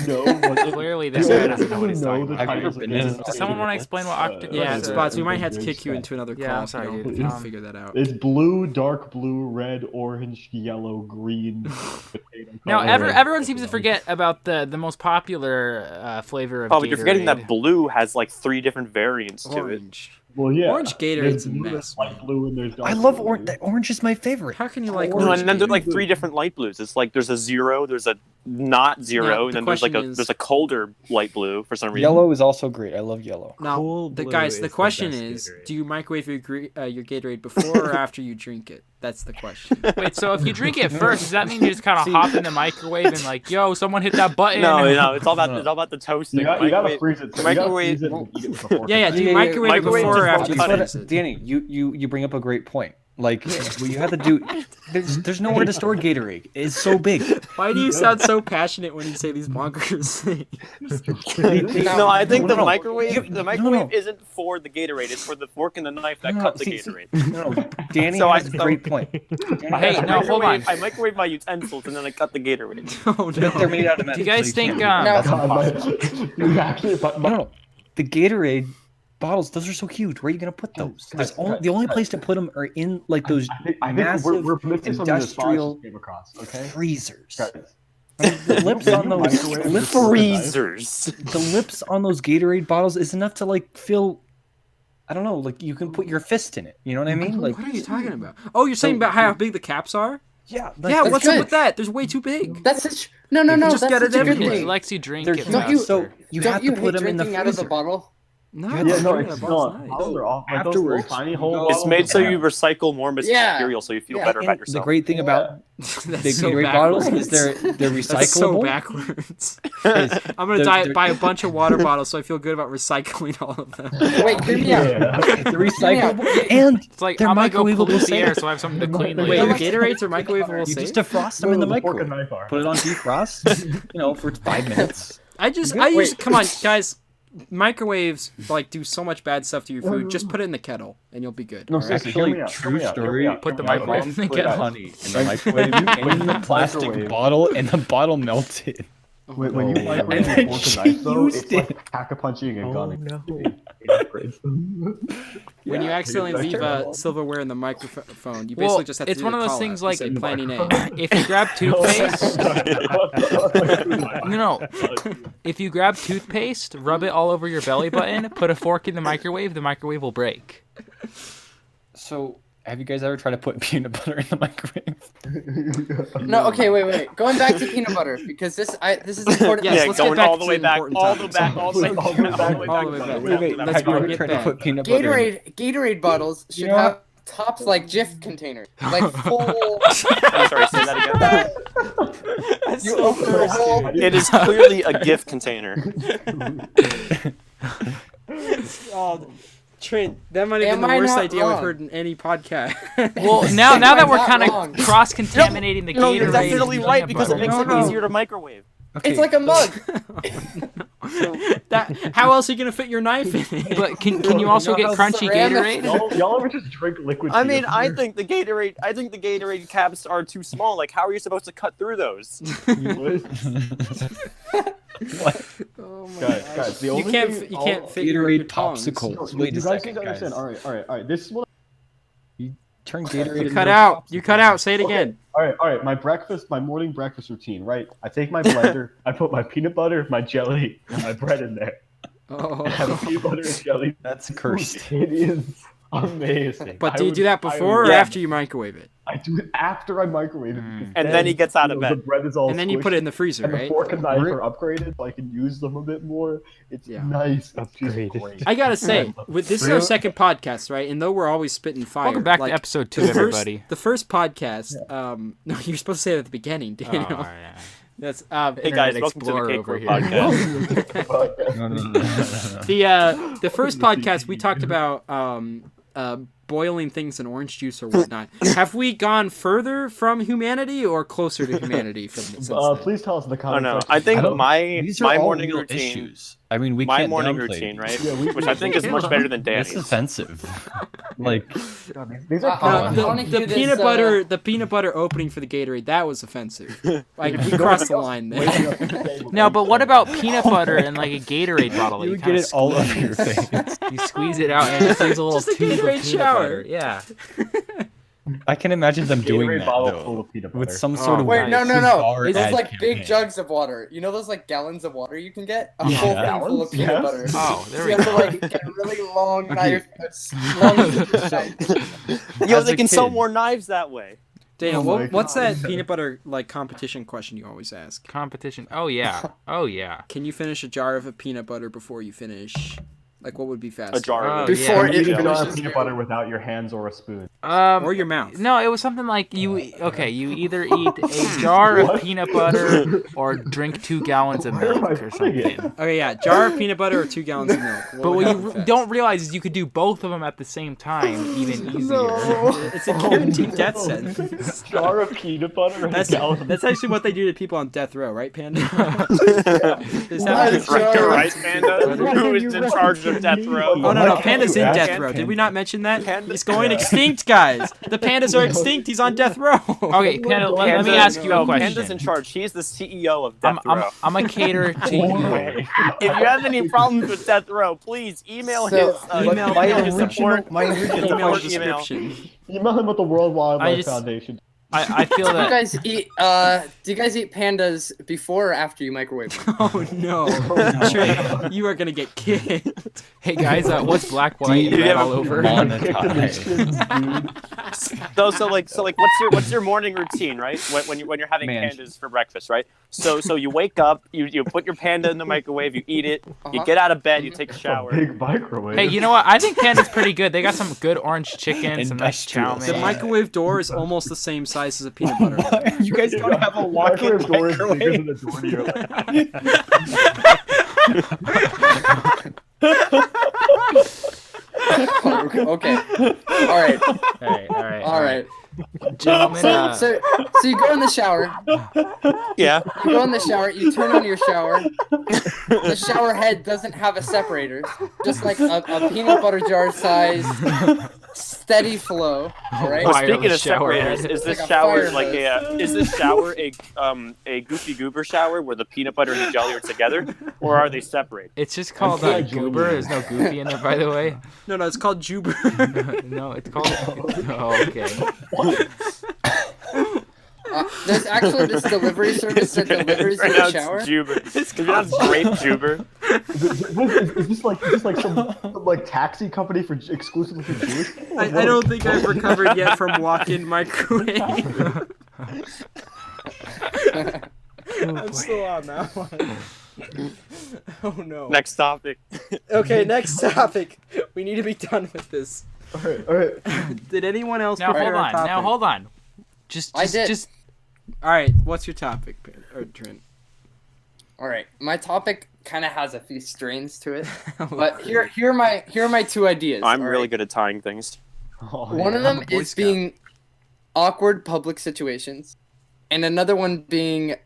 know what Clearly, this guy doesn't know what he's know talking the about. titles of been in games, a- Does someone want to explain what Octopus Yeah, is? Spots. We might have to There's kick you that. into another call. Yeah, I'm if sorry, you don't dude. figure that out. It's blue, dark blue, red, orange, yellow, green. potato Now, color. everyone seems to forget about the most popular flavor of Oh, but you're forgetting Gatorade. that blue has like 3 different variants to it. Orange. Well, yeah. Orange Gatorade's There's a blue, mess, there's light man. blue, and there's dark I love blue. orange. Orange is my favorite. How can you like No, orange? and then there's Gatorade? like 3 different light blues. It's like there's a 0, there's a not 0, Now, and the then there's like question is- there's a colder light blue for some reason. Yellow is also great. I love yellow. Now, Cool the blue guys, is the the question best is, Gatorade. do you microwave your Gatorade before or after you drink it? That's the question. Wait, so if you drink it first, does that mean you just kind of hop in the microwave and like, yo, someone hit that button? No, it's all about the toasting. You gotta Microwave- freeze it. microwave- You gotta freeze it and eat it before. Yeah, do you microwave it microwave before or just after you cut it. freeze it? Danny, you bring up a great point. Like, what you have to do. There's nowhere to store Gatorade. It's so big. Why do you sound so passionate when you say these bonkers things? No, I think the No. microwave No. isn't for the Gatorade. It's for the fork and the knife that No, cut the see, Gatorade. No, Danny So has a great point. Hey, no, hold on. I microwave my utensils and then I cut the Gatorade. Oh But they're no. made out of Do you guys think? No. You actually, No, the Gatorade bottles. Those are so huge. Where are you gonna put those? The only place to put them are in like those I think massive we're missing something that Spots industrial just came across. Okay. freezers. Guys, The lips on those Microwave lips, Freezers. the lips on those Gatorade bottles is enough to like fill. I don't know. Like you can put your fist in it. You know what I mean? Like What are you talking about? Oh, you're saying about how big the caps are? yeah, Yeah, That's what's good. up with that? There's way too big. That's such no. just That's get it such a good everywhere. He thing. likes you drink They're it huge. Don't you- faster. So you Don't have you to put hate them in the drinking out of the freezer. bottle? No, Yeah, Yeah, no, that it's bottle's not. nice. Bottles are off. Like those Afterwards, little tiny you holes. go- It's made so Yeah. you recycle more material, so you feel Yeah. better about And the yourself. great thing about That's the so Gatorade bottles backwards. is they're recyclable. That's so backwards. I'm gonna buy a bunch of water bottles so I feel good about recycling all of them. Wait, hear me out. Yeah. They're recyclable and It's like they're I'm gonna go microwavable pollute the air safe. so I have something to clean Wait, later. Gatorades are microwavable You safe? just defrost them in the The fork and microwave. knife are. Put it on defrost, for 5 minutes. I use come on, guys. Microwaves like do so much bad stuff to your food. Just put it in the kettle and you'll be good. No, all right? seriously, hear Actually, me out. true Hear me out. story. Hear me out. Put the Hear me out. microwave in the Put kettle. honey in the microwave in the plastic Microwave. bottle, and the bottle melted. When you Oh, microwave and a then fork she and knife, though, used it's like it. pack-a-punching a gun. no. When you accidentally that's leave terrible. silverware in the microphone, you Well, basically just have to it's do one the of those call things out like- instead of planning A. If you grab toothpaste, no. If you grab toothpaste, rub it all over your belly button, put a fork in the microwave will break. So, have you guys ever tried to put peanut butter in the microwave? No, okay, wait. Going back to peanut butter because this is important. Yes, Yeah, let's going get back all the to way the back, important all the topics. back, all the way back, All the way back. Wait, Let's have you ever get tried back. to put peanut butter in Gatorade bottles should You know have tops like Jif containers, like full. I'm sorry, say that again. You open the whole. It is clearly a gift container. Oh, Trent, that might have Am been the I worst not idea we've wrong? heard in any podcast. Well, now that we're Not kind wrong. of cross-contaminating the No, Gatorade. you're definitely and right peanut because it butter. makes it No. easier to microwave. Okay. It's like a mug. How else are you gonna fit your knife in it? But can you also You know get how crunchy ceramic- Gatorade? Y'all ever just drink liquid I tea? mean, I think the Gatorade caps are too small. Like, how are you supposed to cut through those? Oh my Guys, the only you can't thing, you can't fit your Gatorade tongs. popsicles. You Wait a guys second, need to understand. guys. All right. This is what. Turn Gatorade You into cut a out. popsicle. You cut out. Say it again. All right. My morning breakfast routine. Right. I take my blender. I put my peanut butter, my jelly, and my bread in there. I have Oh. peanut butter and jelly. That's cursed. It is amazing. But I do you would- do that I before would- or Yeah. after you microwave it? I do it after I microwave it. because And then he gets out of The bed. bread is all And then you put it in the freezer, and the right? fork and knife are upgraded, so I can use them a bit more. It's Yeah. nice. It's just Upgraded. great. I gotta say, this is our second podcast, right? And though we're always spitting fire, Welcome back like, to episode 2, the first, everybody. the first podcast, no, you're supposed to say it at the beginning, Oh, Daniel. all right. That's Hey guys, Internet welcome to the Explorer over Cakecore here. Podcast. No. the first podcast we talked about boiling things in orange juice or whatnot. Have we gone further from humanity or closer to humanity from since then? Please tell us in the Oh comments. no, section. I think These are my all morning real routine. issues. I mean, we My can't morning downplay routine, these. right? Which I think is much better than It's Danny's. offensive. Like, These are I common. wanna The hear this, peanut butter opening for the Gatorade, that was offensive. Like we crossed the line there. No, but what about peanut butter in like a Gatorade bottle? you You would kinda get it all over your squeeze. face. You squeeze it out and it just leaves a little Just a tube of Gatorade peanut shower. butter. Yeah. I can imagine them doing Gatorade that bottle though, full of peanut with butter. some sort of Wait, no, bizarre Those ad like big campaign. jugs of water. You know those like gallons of water you can get? A Yeah. whole thing full of peanut Gallons? butter. Oh, there So we you have to go. like get a really long knife. Long Yo, As they a can sell kid. more knives that way. Daniel, Oh my what's God. that peanut butter like competition question you always ask? Competition. Oh yeah. Oh yeah. Can you finish a jar of peanut butter before you finish? Like what would be faster? A jar Oh, of it. Before yeah. You it can finishes peanut butter without your hands or a spoon. Or your mouth. No, it was something like you either eat a jar of peanut butter or drink 2 gallons of Where am I milk or putting it? something. Okay, yeah, jar of peanut butter or 2 gallons of milk. But what you don't realize is you could do both of them at the same time, even easier. It's a guaranteed death sentence. Jar of peanut butter and a gallon of That's actually what they do to people on death row, right, Panda? Is Why that is Right, jar- right, Panda? Who is in charge of death row? Oh no, Why no, can't Panda's you in ask death row. Did Panda? we not mention that? Panda- He's going extinct, guys. The pandas are extinct. He's on death row. Okay, Panda, let me ask you a No, Panda's in question. charge. He's the CEO of death row. I'm a cater to you. If you have any problems with death row, please email So, his email his Panda. support. My his original Email support email. description. Email him at the World Wildlife just- Foundation. I feel Do you that. guys eat? Do you guys eat pandas before or after you microwave them? Oh no, Trent, you are gonna get kicked. Hey guys, what's black, white, Do you red have all a- over? Monetized. So what's your morning routine, right? When you're having Man. pandas for breakfast, right? So you wake up, you put your panda in the microwave, you eat it, you Uh-huh. get out of bed, you take a shower. Big microwave. Hey, you know what? I think Panda's pretty good. They got some good orange chicken, some nice chow Industrial. The mein. microwave door is almost the same size as a peanut butter. You guys don't have a walk-in microwave door is bigger microwave. than the door to your Okay. All right. All right. Gentlemen, So you go in the shower. Yeah. You go in the shower. You turn on your shower. The shower head doesn't have a separator. Just like a peanut butter jar size, steady flow. All right. Well, Wireless speaking of shower separators, head. is this Like a shower fire like hose. is this shower a goofy goober shower where the peanut butter and the jelly are together, or are they separated? it's just called Goober. There's no Goofy in there, by the way. No, it's called Juber. No, it's called. Oh, okay. There's actually this delivery service that delivers your Pronounced shower. Juber. It's pronounced grape Juber. Is this like some like taxi company for exclusively for Jewish people? I don't think I've recovered yet from walk-in microwave. I'm still on that one. Oh no. Next topic. Okay, next topic. We need to be done with this. All right. Did anyone else Now prepare hold a on. topic? Now hold on. Just I did. just All right, what's your topic, Trent? All right. My topic kind of has a few strains to it, but here are my two ideas. I'm all really right? good at tying things. One of them is being awkward public situations, and another one being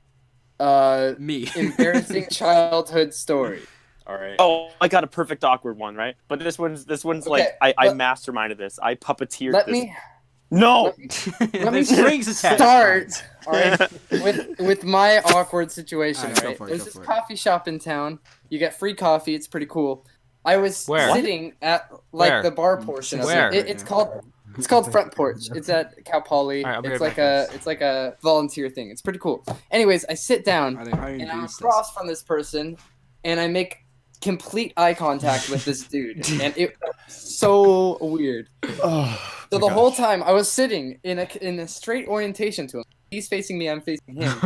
Me. embarrassing childhood story. All right. Oh, I got a perfect awkward one, right? But this one's like Okay, I but- masterminded this. I puppeteered Let this. me No. let me strings attached. start. All right. With my awkward situation. All right, All right. go for it, There's go this for it. coffee shop in town. You get free coffee. It's pretty cool. I was Where? sitting at like Where? the bar portion of Where? it. It's called Front Porch. It's at Cal Poly. All right, I'll be It's right back. like a volunteer thing. It's pretty cool. Anyways, I sit down Are they hiring and I'm baristas? across from this person, and I make complete eye contact with this dude, and it was so weird. So the whole time I was sitting in a straight orientation to him. He's facing me, I'm facing him,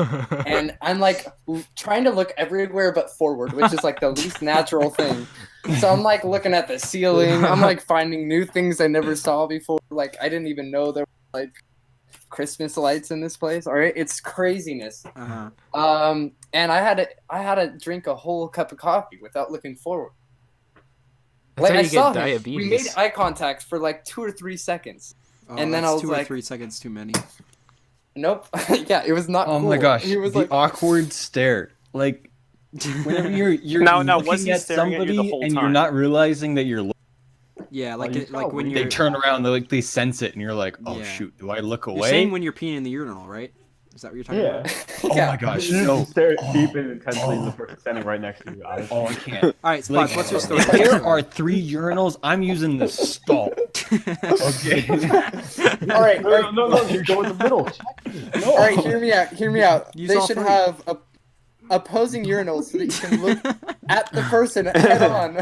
and I'm like trying to look everywhere but forward, which is like the least natural thing. So I'm like looking at the ceiling. I'm like finding new things I never saw before. Like I didn't even know there were like Christmas lights in this place. All right, it's craziness. Uh-huh. And I had to drink a whole cup of coffee without looking forward. Like how I you saw get him. diabetes. We made eye contact for like 2 or 3 seconds. Oh, And then that's I was 2 like- or 3 seconds too many. Nope. Yeah, it was not Oh cool. my gosh, He was the like, awkward stare. Like whenever you're Now, looking was he at staring at you the somebody whole and you're time? not realizing that you're looking, Yeah, like you it, like saw when it. you're they turn around, they sense it, and you're like, oh Yeah. shoot, do I look you're away? saying when you're peeing in the urinal, right? Is that what you're talking Yeah. about? Oh Yeah. my gosh, You no. stare deep and intensely at the person standing right next to you. Oh, I can't. All right, Spots, Like, what's your story? if there are 3 urinals, I'm using the stall. Okay. all right, No, you go in the middle. all right, hear me out. Use They all should 3. have opposing urinals so that you can look at the person head on.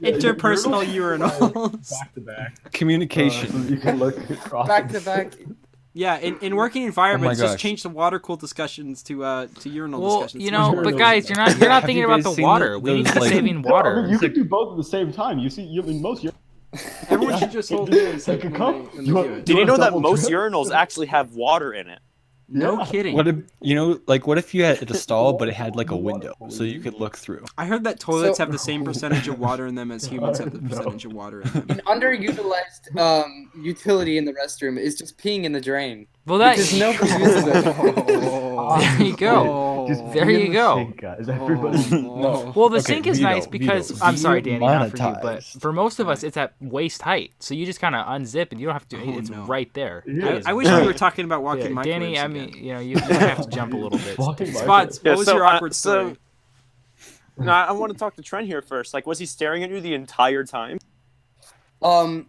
Interpersonal urinals. Back to back. Communication. So you can look across. Back to back. Yeah, in working environments, just gosh. change the water cooled discussions to urinal Well, discussions. you know, Sure. but guys, you're not Have thinking you about guys the seen water. We need to be those, like- saving No, I water. mean, you can do both at the same time. You see, most everyone should just hold hands Take a when cup. they You do want- it. Did you know that double most trip? urinals actually have water in it? No Yeah. kidding. What if what if you had a stall but it had like a window so you could look through? I heard that toilets So- have the same percentage of water in them as humans have the percentage of water in them. An underutilized utility in the restroom is just peeing in the drain. Well, that Because nobody uses it. there you go. Just There be in you the go. sink, guys. Everybody. No. Well, the Okay, sink is Vito, nice because Vito, I'm sorry, Danny, not for you, but demonetized. for most of us, it's at waist height, so you just kind of unzip and you don't have to. Oh, It's no. right there. Yeah. I wish we were talking about walking Yeah, microwaves Danny, I again. mean, you know, you have to jump a little bit. Walking Spots, Yeah, what was so, your awkward so- story? No, I want to talk to Trent here first. Like, was he staring at you the entire time?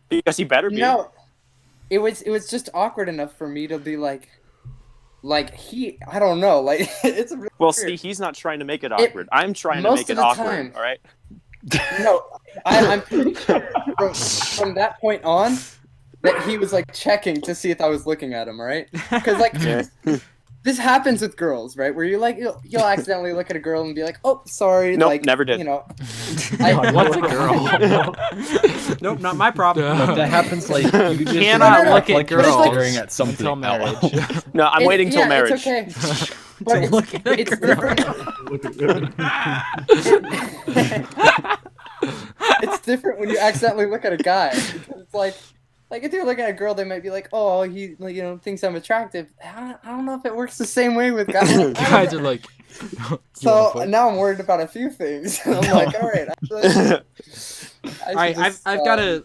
Because he better be. No, it was just awkward enough for me to be like I don't know, like it's really Well, weird. see, he's not trying to make it awkward. I'm trying to most make of it the awkward. time. All right. No, I'm pretty sure from that point on that he was like checking to see if I was looking at him, right? Because like this happens with girls, right? Where you'll accidentally look at a girl and be like, "Oh, sorry," Nope, like never did. You know, What's a girl? Nope, not my problem. But that happens like you just Cannot act look at like you're girls staring at something until marriage. else. No, I'm waiting till yeah, marriage. It's okay. But it's, look at a it's girl. different. It's different when you accidentally look at a guy. It's like if you're looking at a girl, they might be like, "Oh, he thinks I'm attractive." I don't know if it works the same way with guys. Guys are like. So now I'm worried about a few things. And I'm like, all right. All right,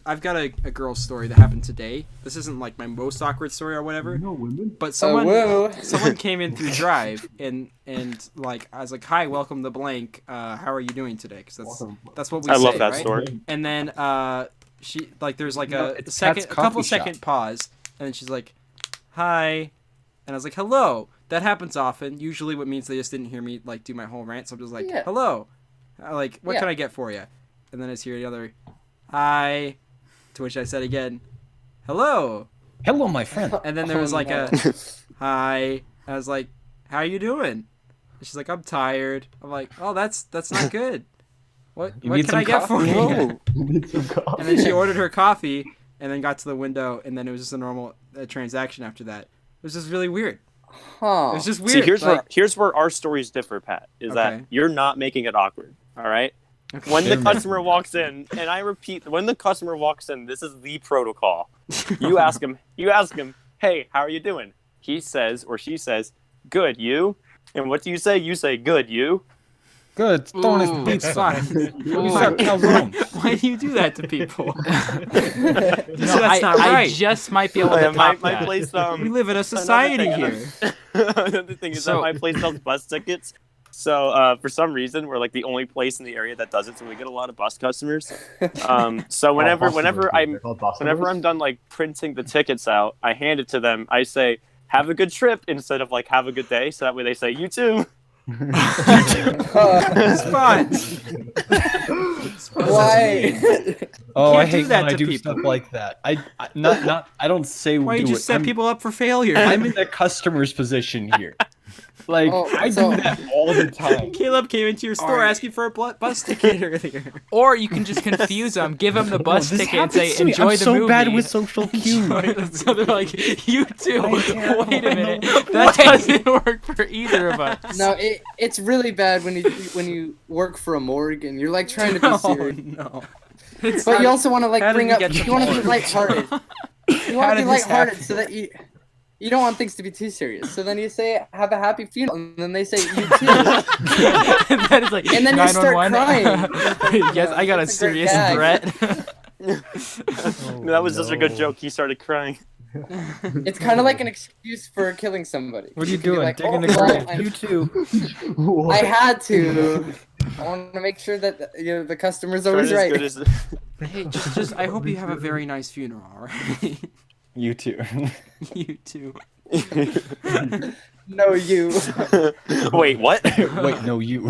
I've got a girl story that happened today. This isn't like my most awkward story or whatever, No women. but whoa. someone came in through Drive and like I was like, "Hi, welcome to blank. How are you doing today?" Because that's what we I say, love that right? story. And then she like there's like No, a it's second, Pat's a couple coffee shop. second pause, and then she's like, "Hi," and I was like, "Hello." That happens often. Usually, what means they just didn't hear me like do my whole rant. So I'm just like, Yeah. "Hello," like, what Yeah. can I get for you? And then I hear the other, "Hi," to which I said again, "Hello." Hello, my friend. And then there was like no. a, "Hi." I was like, "How you doing?" And she's like, "I'm tired." I'm like, "Oh, that's not good. What You what need can I some get for coffee? you?" Need some coffee. And then she ordered her coffee, and then got to the window, and then it was just a normal transaction after that. It was just really weird. Huh. It was just See, weird. here's where our stories differ, Pat. Is Okay. that you're not making it awkward. All right. When the They're customer walks in, and I repeat, when the customer walks in, this is the protocol. You ask him, "Hey, how are you doing?" He says or she says, "Good, you." And what do you say? You say, "Good, you." Good. Donis Ooh, pizza. fine. You serve calzone. Why do you do that to people? No, that's not I right. just might be able to my top that. place. We live in a society here. Another thing is So- that my place sells bus tickets. So for some reason, we're like the only place in the area that does it. So we get a lot of bus customers. So whenever I'm done like printing the tickets out, I hand it to them. I say, "Have a good trip," instead of like "Have a good day." So that way they say, "You too." Spots. Why? Oh, Can't I do hate that when I to do people. stuff like that. I not I don't say Why you do just it. set people up for failure? I'm in the customer's position here. Like I so- do that all the time. Caleb came into your store Alright. asking for a bus ticket earlier. Or you can just confuse them, give them the bus this ticket, and say, happens to me. "Enjoy I'm the so movie." bad with social cues. So they're like, "You too." I'm terrible. Wait a minute, No that way. doesn't work for either of us. No, it's really bad when you work for a morgue and you're like trying to be serious, no. but you also want to like How did bring we up. get to You want to be morgue? lighthearted. You How want to did be this lighthearted happen? so that you don't want things to be too serious. So then you say, "Have a happy funeral," and then they say, "You too." And then it's like, And then you start 911. crying. Yes, I got a That's a great serious gag. threat. That was such a good joke. He started crying. It's kind of like an excuse for killing somebody. What are you can be doing? like, Digging "Oh, a well, grave? You too. I had to. I want to make sure that the customer's always Trent right. is good as- Hey, just I hope you have a very nice funeral, alright? You too. You too. No, you. Wait, what? Wait, no, you.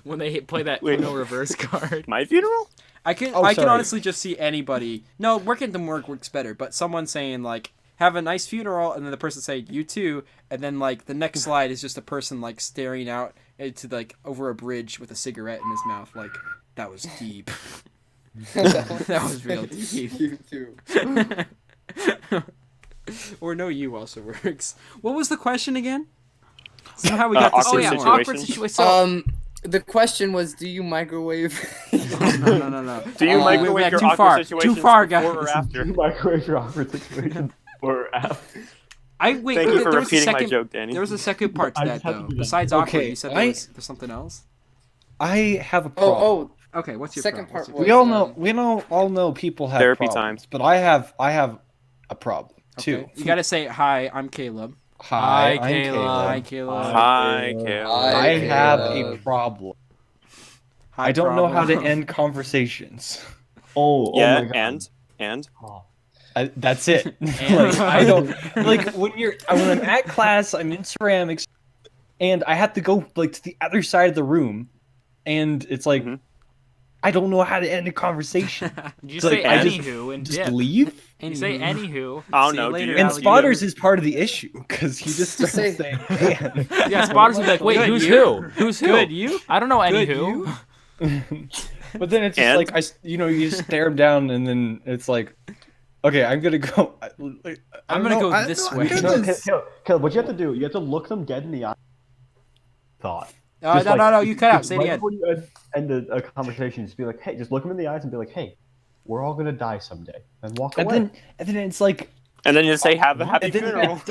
When they play that Wait. Uno reverse card. My funeral? I can Oh, I can sorry. honestly just see anybody. No, working at the morgue works better, but someone saying like have a nice funeral and then the person saying you too and then like the next slide is just a person like staring out into like over a bridge with a cigarette in his mouth like that was deep. That was real deep. You too. Or no you also works. What was the question again? Somehow we got to awkward Oh yeah, say situation. awkward situation. So, The question was, do you microwave? No. Do you Uh, microwave we your went too awkward far. situations Too far, before or guys. after? Microwave your awkward situation or after. I wait. Thank you for there was a repeating my second. joke, Danny. There was a second part to I that just had to though. do that. Besides awkward, Okay, you said there's something else. I have a problem. Okay, what's your Second problem? part What's We your all know people have Therapy problems, time. but I have a problem too. Okay. You gotta say hi. I'm Caleb. Hi, Hi, I'm Caleb. Hi, Caleb. Hi, Caleb. I have a Caleb. problem. Hi, I don't know how to problem. end conversations. Oh Yeah, my god. and That's it. Like I don't like when I'm at class, I'm in ceramics, and I have to go like to the other side of the room, and it's like Mhm. I don't know how to end a conversation. you It's say like, I just- anywho and Just dip. leave. You say anywho. I don't See know. you Do later, you, And Alex. do you spotters is part of the issue because he just starts Say- saying, "Man." Yeah, spotters will be like, wait, Good, who's you? who? Who's who? Good, you? I don't know Good, anywho. you? But then it's just And? like you just stare him down, and then it's like, okay, I'm gonna go. I'm gonna go this way. Caleb, what you have to do, you have to look them dead in the eye. Thought. No, Just no. You cut out. Say it right again. before you end a conversation, just be like, hey, just look them in the eyes and be like, hey, we're all gonna die someday, and walk And away. then it's like, And then you say, have a happy and then funeral.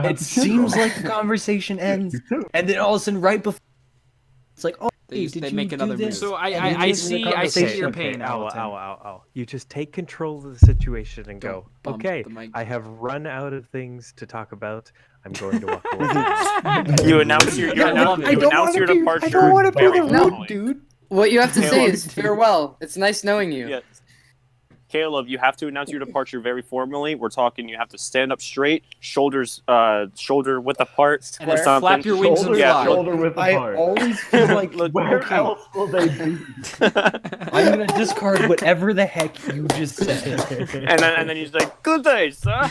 it seems like the conversation ends, and then all of a sudden, right before, it's like, oh, They- hey, did they you make do another this? move. So And I then just in the see conversation, your Okay, pain, ow, Alton. ow. You just take control of the situation and go, Don't bump okay, the mic. I have run out of things to talk about. I'm going to walk away. You announce your I love it. you announce your departure. I don't want to be very the formally. rude dude. What you have to say Caleb. is farewell. It's nice knowing you. Yes. Caleb, you have to announce your departure very formally. We're talking. You have to stand up straight, shoulders shoulder width apart, And then or something. flap your wings and Shoulder, Yeah. fly. shoulder width I apart. always feel like, Where okay, else will they be? I'm gonna discard whatever the heck you just said. and then he's like, "Good day, sir."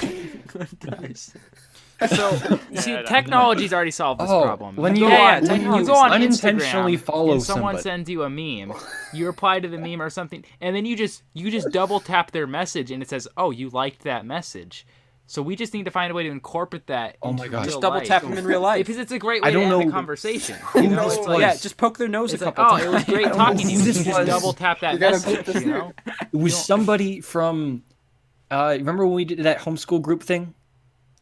So, see, Yeah, technology's already solved this problem. when you you, go on, when you you go on unintentionally Instagram follow and someone somebody. sends you a meme, you reply to the meme or something, and then you just double tap their message, and it says, "Oh, you liked that message." So we just need to find a way to incorporate that. Oh my into gosh. real Just double life. tap them in real life. Because it's a great I way to don't end the know conversation. who You know, this it's was. Yeah, just poke their nose It's a like, couple oh, times. it was great I don't talking know to you. who You this just was. double tap that You gotta message, put this you know? It was somebody from. Remember when we did that homeschool group thing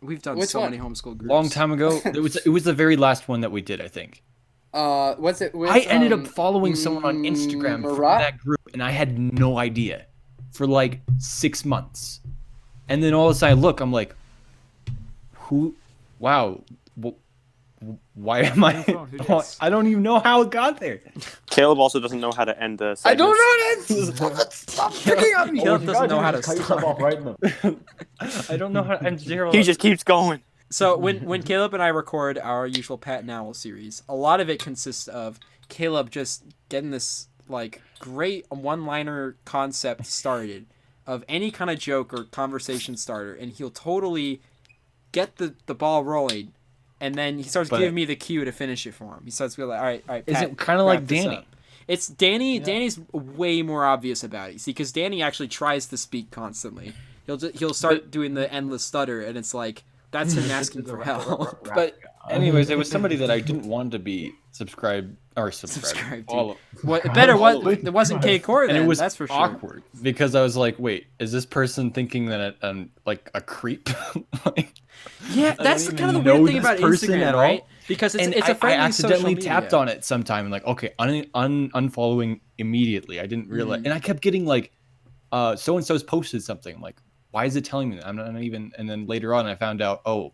We've done Which so one? many homeschool groups. long time ago? It was the very last one that we did, I think. What's it with? I ended up following someone on Instagram from Marat? that group, and I had no idea for like 6 months. And then all of a sudden I look, I'm like, who? Wow. Why am I? I don't even know how it got there. Caleb also doesn't know how to end the. I don't segments. know how to. Stop picking on me. Caleb doesn't know how to cut yourself start. off right in the. I don't know how to end zero. He just keeps going. So when Caleb and I record our usual Pat and Owl series, a lot of it consists of Caleb just getting this like great one-liner concept started of any kind of joke or conversation starter, and he'll totally get the ball rolling, and then he starts giving me the cue to finish it for him. He starts being like, all right, Pat, Is it kind of like wrap this Danny? up." It's Danny. Yeah. Danny's way more obvious about it. See, because Danny actually tries to speak constantly. He'll start doing the endless stutter, and it's like that's him asking for help. But anyways, it was somebody that I didn't want to be subscribed. Follow. What better? What? It wasn't Cakecore then. And it was that's for sure. awkward because I was like, wait, is this person thinking that I'm like a creep? Yeah, that's kind of the weird thing about Instagram, right? Because it's a friendly I accidentally social tapped media. on it sometime and like, okay, unfollowing immediately. I didn't realize, and I kept getting like, so and so's posted something. I'm like, why is it telling me that? I'm not even. And then later on, I found out, oh,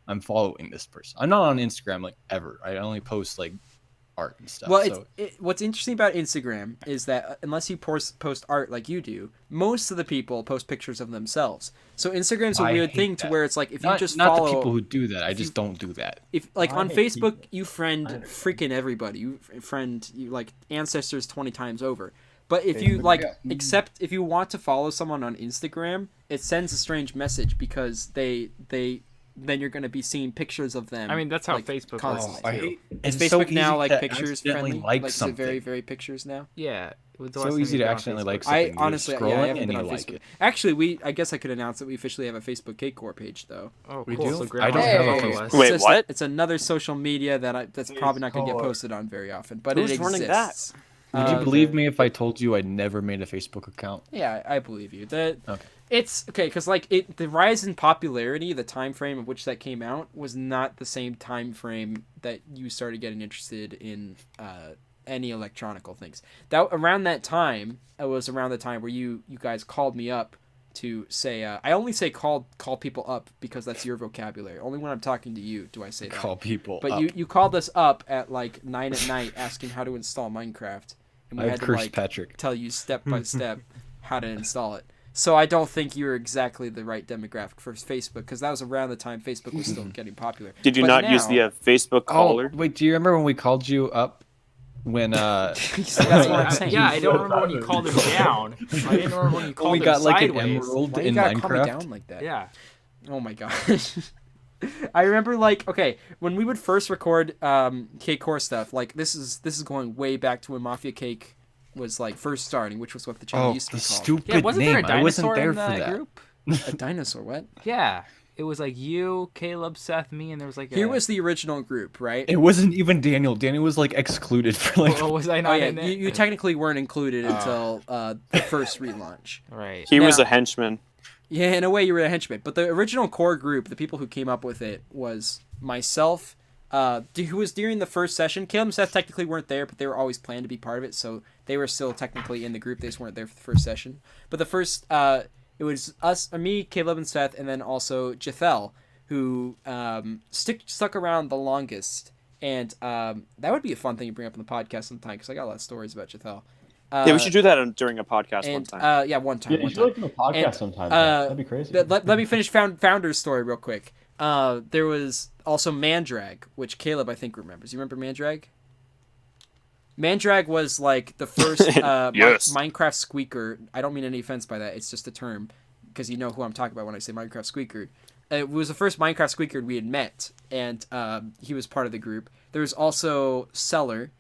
I'm following this person. I'm not on Instagram like ever. I only post like art and stuff. Well, what's interesting about Instagram is that unless you post art like you do, most of the people post pictures of themselves. So Instagram's a weird thing to where it's like if you just follow the people who do that, I just don't do that. If like on Facebook, you friend freaking everybody. You friend like ancestors 20 times over. But if you like if you want to follow someone on Instagram, it sends a strange message because then you're going to be seeing pictures of them. I mean, that's how like, Facebook constantly. Is Facebook so now like to pictures friendly? Like is it very, very pictures now? Yeah. It's so easy to accidentally like I something. honestly, You're I scrolling haven't and been you on like Facebook. it. Actually, I guess I could announce that we officially have a Facebook Cakecore page, though. Oh, We cool. do? So I Grandma don't can have a follow Facebook. us. Wait, It's what? It's another social media that's probably not going to get posted on very often, but Who's it running exists. Would you believe me if I told you I never made a Facebook account? Yeah, I believe you. Okay. It's okay because like the rise in popularity, the time frame of which that came out was not the same time frame that you started getting interested in any electronical things. That around that time, it was around the time where you guys called me up to say I only say call people up because that's your vocabulary. Only when I'm talking to you do I say that. Call people But up. you called us up at like 9 at night asking how to install Minecraft, and we I've had to cursed like Patrick. tell you step by step how to install it. So I don't think you're exactly the right demographic for Facebook because that was around the time Facebook was still getting popular. Did you But not use the Facebook caller? Oh, wait, do you remember when we called you up when That's what I'm saying. Yeah, I don't remember when you called him down. I didn't remember when you called we him got like sideways. an emerald Why you in gotta calm me Minecraft? down like that? Yeah. Oh my gosh. I remember like when we would first record Cakecore stuff, like this is going way back to when Mafia Cake was like first starting, which was what the channel Oh, used to the be called. stupid Yeah, wasn't name. there a I wasn't dinosaur there in for the that. group? A dinosaur, what? Yeah. It was like you, Caleb, Seth, me, and there was like Here was the original group, right? It wasn't even Daniel. Daniel was like excluded for like. Oh, was I Oh not yeah, in it? you technically weren't included until the first relaunch. Right. He was Now- a henchman. Yeah, in a way you were a henchman, but the original core group, the people who came up with it, was myself, who was during the first session. Caleb and Seth technically weren't there, but they were always planned to be part of it, so they were still technically in the group. They just weren't there for the first session. But the first, it was us, me, Caleb, and Seth, and then also Jethel, who stuck around the longest. And that would be a fun thing to bring up in the podcast sometime, because I got a lot of stories about Jethel. Yeah, we should do that during a podcast one And time. yeah, one time. Yeah, you should like do a podcast And, sometime. uh, That'd be crazy. Let me finish Founder's story real quick. There was also Mandrag, which Caleb I think remembers. You remember Mandrag? Mandrag was like the first Yes. Minecraft squeaker. I don't mean any offense by that. It's just a term because you know who I'm talking about when I say Minecraft squeaker. It was the first Minecraft squeaker we had met, and he was part of the group. There was also Seller,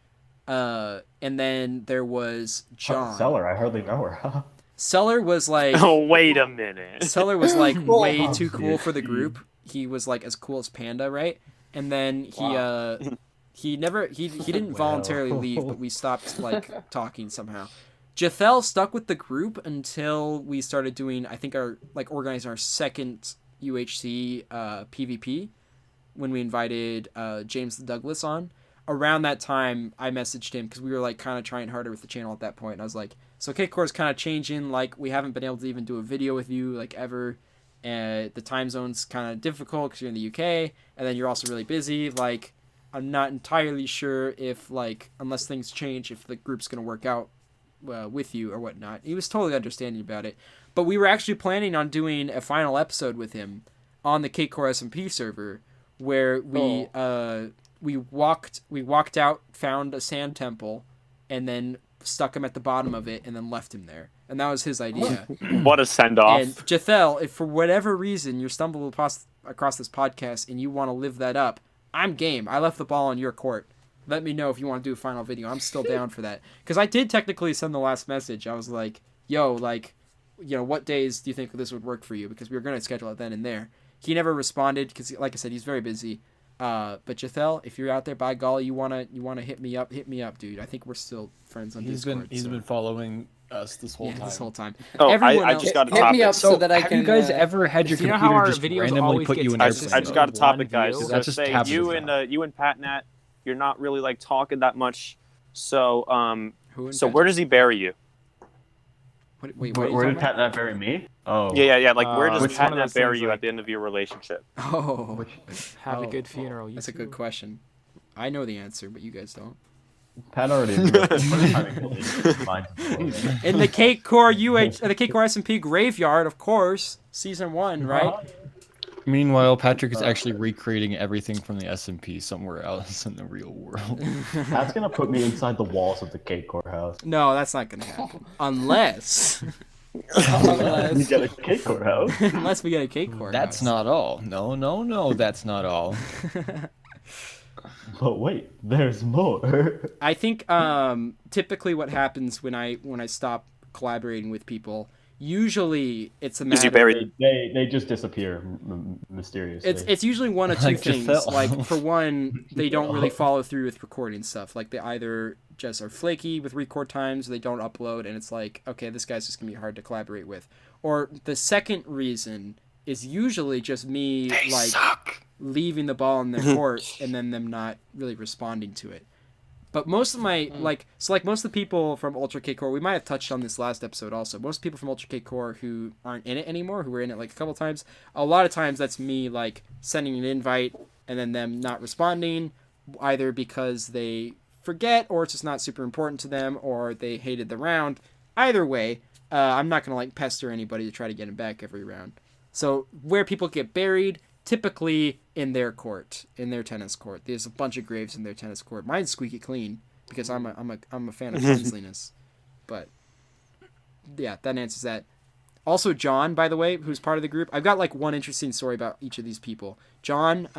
and then there was John. Seller, I hardly know her. Seller was like Oh, wait a minute. Seller was like way too cool for the group. He was like as cool as Panda, right? And then he didn't voluntarily leave, but we stopped like talking somehow. Jethel stuck with the group until we started doing, I think, organizing our second UHC PvP when we invited James Douglas on. Around that time, I messaged him because we were like kind of trying harder with the channel at that point. And I was like, so Cakecore's kind of changing. Like, we haven't been able to even do a video with you like ever. And the time zone's kind of difficult because you're in the UK, and then you're also really busy. Like, I'm not entirely sure if like unless things change, if the group's gonna work out with you or whatnot. He was totally understanding about it. But we were actually planning on doing a final episode with him on the Cakecore SMP server, where we walked out, found a sand temple, and then stuck him at the bottom of it, and then left him there. And that was his idea. What a send-off. And Jethel, if for whatever reason you're stumbling across this podcast and you want to live that up, I'm game. I left the ball on your court. Let me know if you want to do a final video. I'm still down for that. Because I did technically send the last message. I was like, yo, like, you know, what days do you think this would work for you? Because we were going to schedule it then and there. He never responded because, like I said, he's very busy. But Jathel, if you're out there, by golly, you wanna hit me up, dude. I think we're still friends on Discord. He's been following us this whole time. This whole time. Oh, Everyone I else, just got a hit topic. me up so that I have can. you guys ever had your you know computer how our just videos randomly always put get you in I tested? airplane just mode? got a topic, One guys. view? So That just say happens you a and you and Pat Nat, you're not really like talking that much. So Who where does he bury you? Wait, Where did Pat Nat bury me? Oh. Yeah. Like where does Which Pat one of Nat those bury things, you like- at the end of your relationship? Oh, Have a Oh. good funeral. You that's a too. good question. I know the answer, but you guys don't. Pat already knew it. We're trying to kill his mind. In the Cakecore the Cakecore SMP graveyard, of course, season 1, right? Meanwhile, Patrick is actually recreating everything from the SMP somewhere else in the real world. Pat's gonna put me inside the walls of the Cakecore house. No, that's not gonna happen unless We get a Cakecore house. unless we get a Cakecore. That's house. not all. No, that's not all. But wait, there's more. I think typically what happens when I stop collaborating with people, usually it's a Is you matter. buried? They just disappear mysteriously. It's usually one of two Like things. Giselle. Like for one, they don't really follow through with recording stuff. Like they either just are flaky with record times, or they don't upload, and it's like, okay, this guy's just gonna be hard to collaborate with. Or the second reason is usually just me leaving the ball in their court and then them not really responding to it. But most of my most of the people from Ultra Cakecore, we might have touched on this last episode also. Most people from Ultra Cakecore who aren't in it anymore, who were in it like a couple times, a lot of times that's me like sending an invite and then them not responding, either because they forget or it's just not super important to them or they hated the round. Either way, I'm not gonna like pester anybody to try to get them back every round. So where people get buried, typically in their court, in their tennis court. There's a bunch of graves in their tennis court. Mine's squeaky clean because I'm a fan of cleanliness. But yeah, that answers that. Also, John, by the way, who's part of the group, I've got like one interesting story about each of these people. John,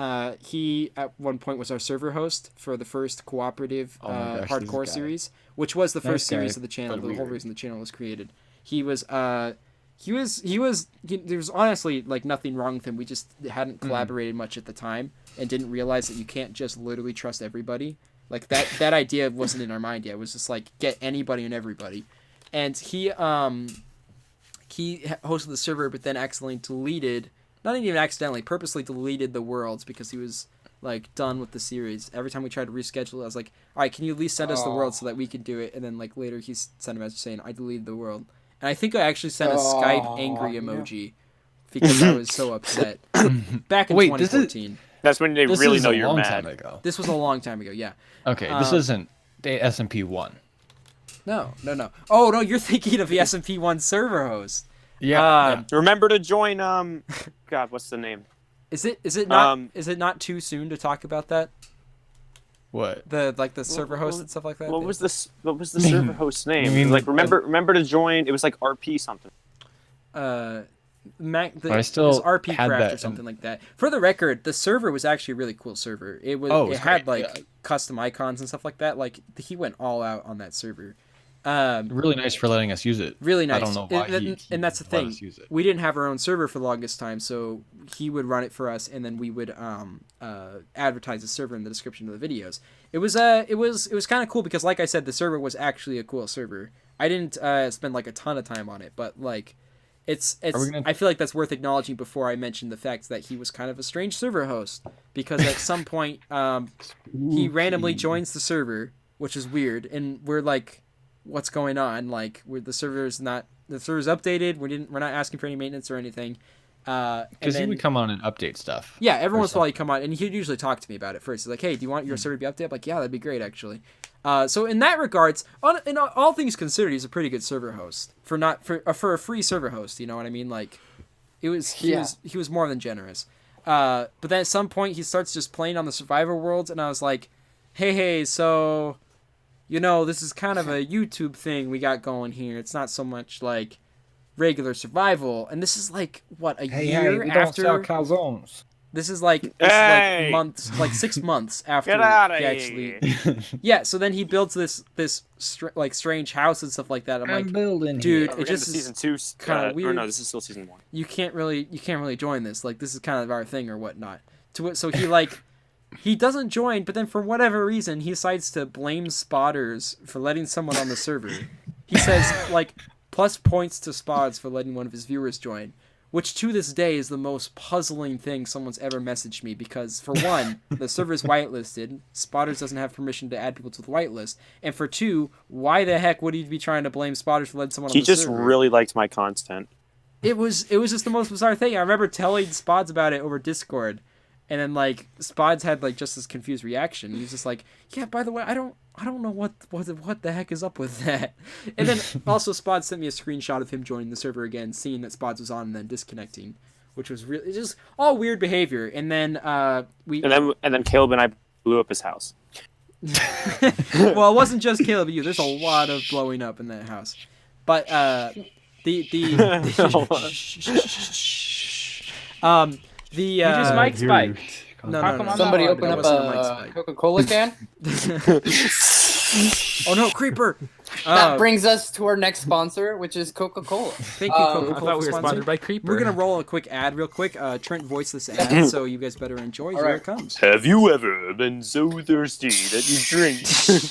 he at one point was our server host for the first cooperative hardcore series, which was the first series of the channel. The whole reason the channel was created. He was there was honestly like nothing wrong with him. We just hadn't collaborated much at the time and didn't realize that you can't just literally trust everybody. Like that idea wasn't in our mind yet. It was just like get anybody and everybody. And he hosted the server, but then accidentally deleted, not even accidentally, purposely deleted the worlds because he was like done with the series. Every time we tried to reschedule it, I was like, all right, can you at least send us the world so that we could do it? And then like later he sent a message saying, I deleted the world. And I think I actually sent a Skype angry emoji because I was so upset. Back in 2014. That's when they really know you're mad. This was a long time ago, yeah. Okay, this isn't SMP 1. No. Oh, no, you're thinking of the SMP 1 server host. Yeah. Remember to join, God, what's the name? Is it not too soon to talk about that? What? The server host and stuff like that? What was the server host's name? You mean like remember to join, it was like RP something. I still RP had Craft that or something like that. For the record, the server was actually a really cool server. It had great, custom icons and stuff like that. Like he went all out on that server. Really nice for letting us use it. Really nice. I don't know why and that's the let thing. us use it. We didn't have our own server for the longest time, so he would run it for us, and then we would advertise the server in the description of the videos. It was kind of cool because, like I said, the server was actually a cool server. I didn't spend like a ton of time on it, but like I feel like that's worth acknowledging before I mention the fact that he was kind of a strange server host because at some point he randomly joins the server, which is weird, and we're like, what's going on? Like, the server's updated. We're not asking for any maintenance or anything. Because he would come on and update stuff. Yeah, every once in a while he'd come on, and he'd usually talk to me about it first. He's like, hey, do you want your server to be updated? I'm like, yeah, that'd be great, actually. So in that regards, in all things considered, he's a pretty good server host. For a free server host, you know what I mean? Like, he was more than generous. But then at some point, he starts just playing on the survivor worlds, and I was like, hey, so... this is kind of a YouTube thing we got going here. It's not so much like regular survival. And this is like, what, a year we after? don't sell calzones. This is like months, like 6 months after Get outta he actually. Yeah, so then he builds this like strange house and stuff like that. I'm like, building dude, We're it just season 2 kind of weird. Or no, this is still season 1. You can't really join this. Like, this is kind of our thing or whatnot. So he he doesn't join, but then for whatever reason he decides to blame spotters for letting someone on the server. He says like plus points to spots for letting one of his viewers join, which to this day is the most puzzling thing someone's ever messaged me, because for one, the server is whitelisted. Spotters doesn't have permission to add people to the whitelist. And for two, why the heck would he be trying to blame spotters for letting someone on the server? He just really liked my content. It was just the most bizarre thing. I remember telling Spods about it over Discord, and then like Spods had like just this confused reaction. He was just like, "Yeah, by the way, I don't know what the heck is up with that." And then also Spods sent me a screenshot of him joining the server again, seeing that Spods was on and then disconnecting, which was really just all weird behavior. And then and then Caleb and I blew up his house. Well, it wasn't just Caleb and you. There's a lot of blowing up in that house, but you just mic spiked. No. Somebody open up a Coca-Cola can. Oh no, creeper! That brings us to our next sponsor, which is Coca-Cola. Thank you, Coca-Cola. I thought we were sponsored by Creeper. We're gonna roll a quick ad real quick. Trent voiced this ad, so you guys better enjoy. Here it comes. Have you ever been so thirsty that you drink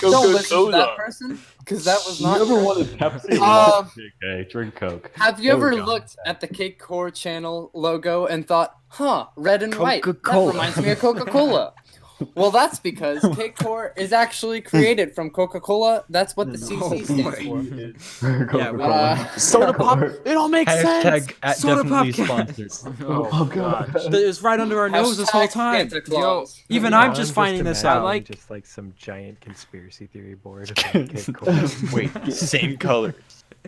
Don't listen to Coca-Cola? that person, because that was not. You ever Trent. wanted Pepsi? Okay, drink Coke. Have you ever looked at the Cakecore channel logo and thought, "Huh, red and white. That Coca-Cola. reminds me of Coca-Cola." Well, that's because Cakecore is actually created from Coca-Cola. That's what the CC stands for. Yeah, Soda pop. It all makes sense. Hashtag at Soda definitely Pop sponsored. Oh god. it was right under our nose this whole Hashtag time. Santa Claus. Even I'm just finding this out. Like just like some giant conspiracy theory board. About Wait, same color,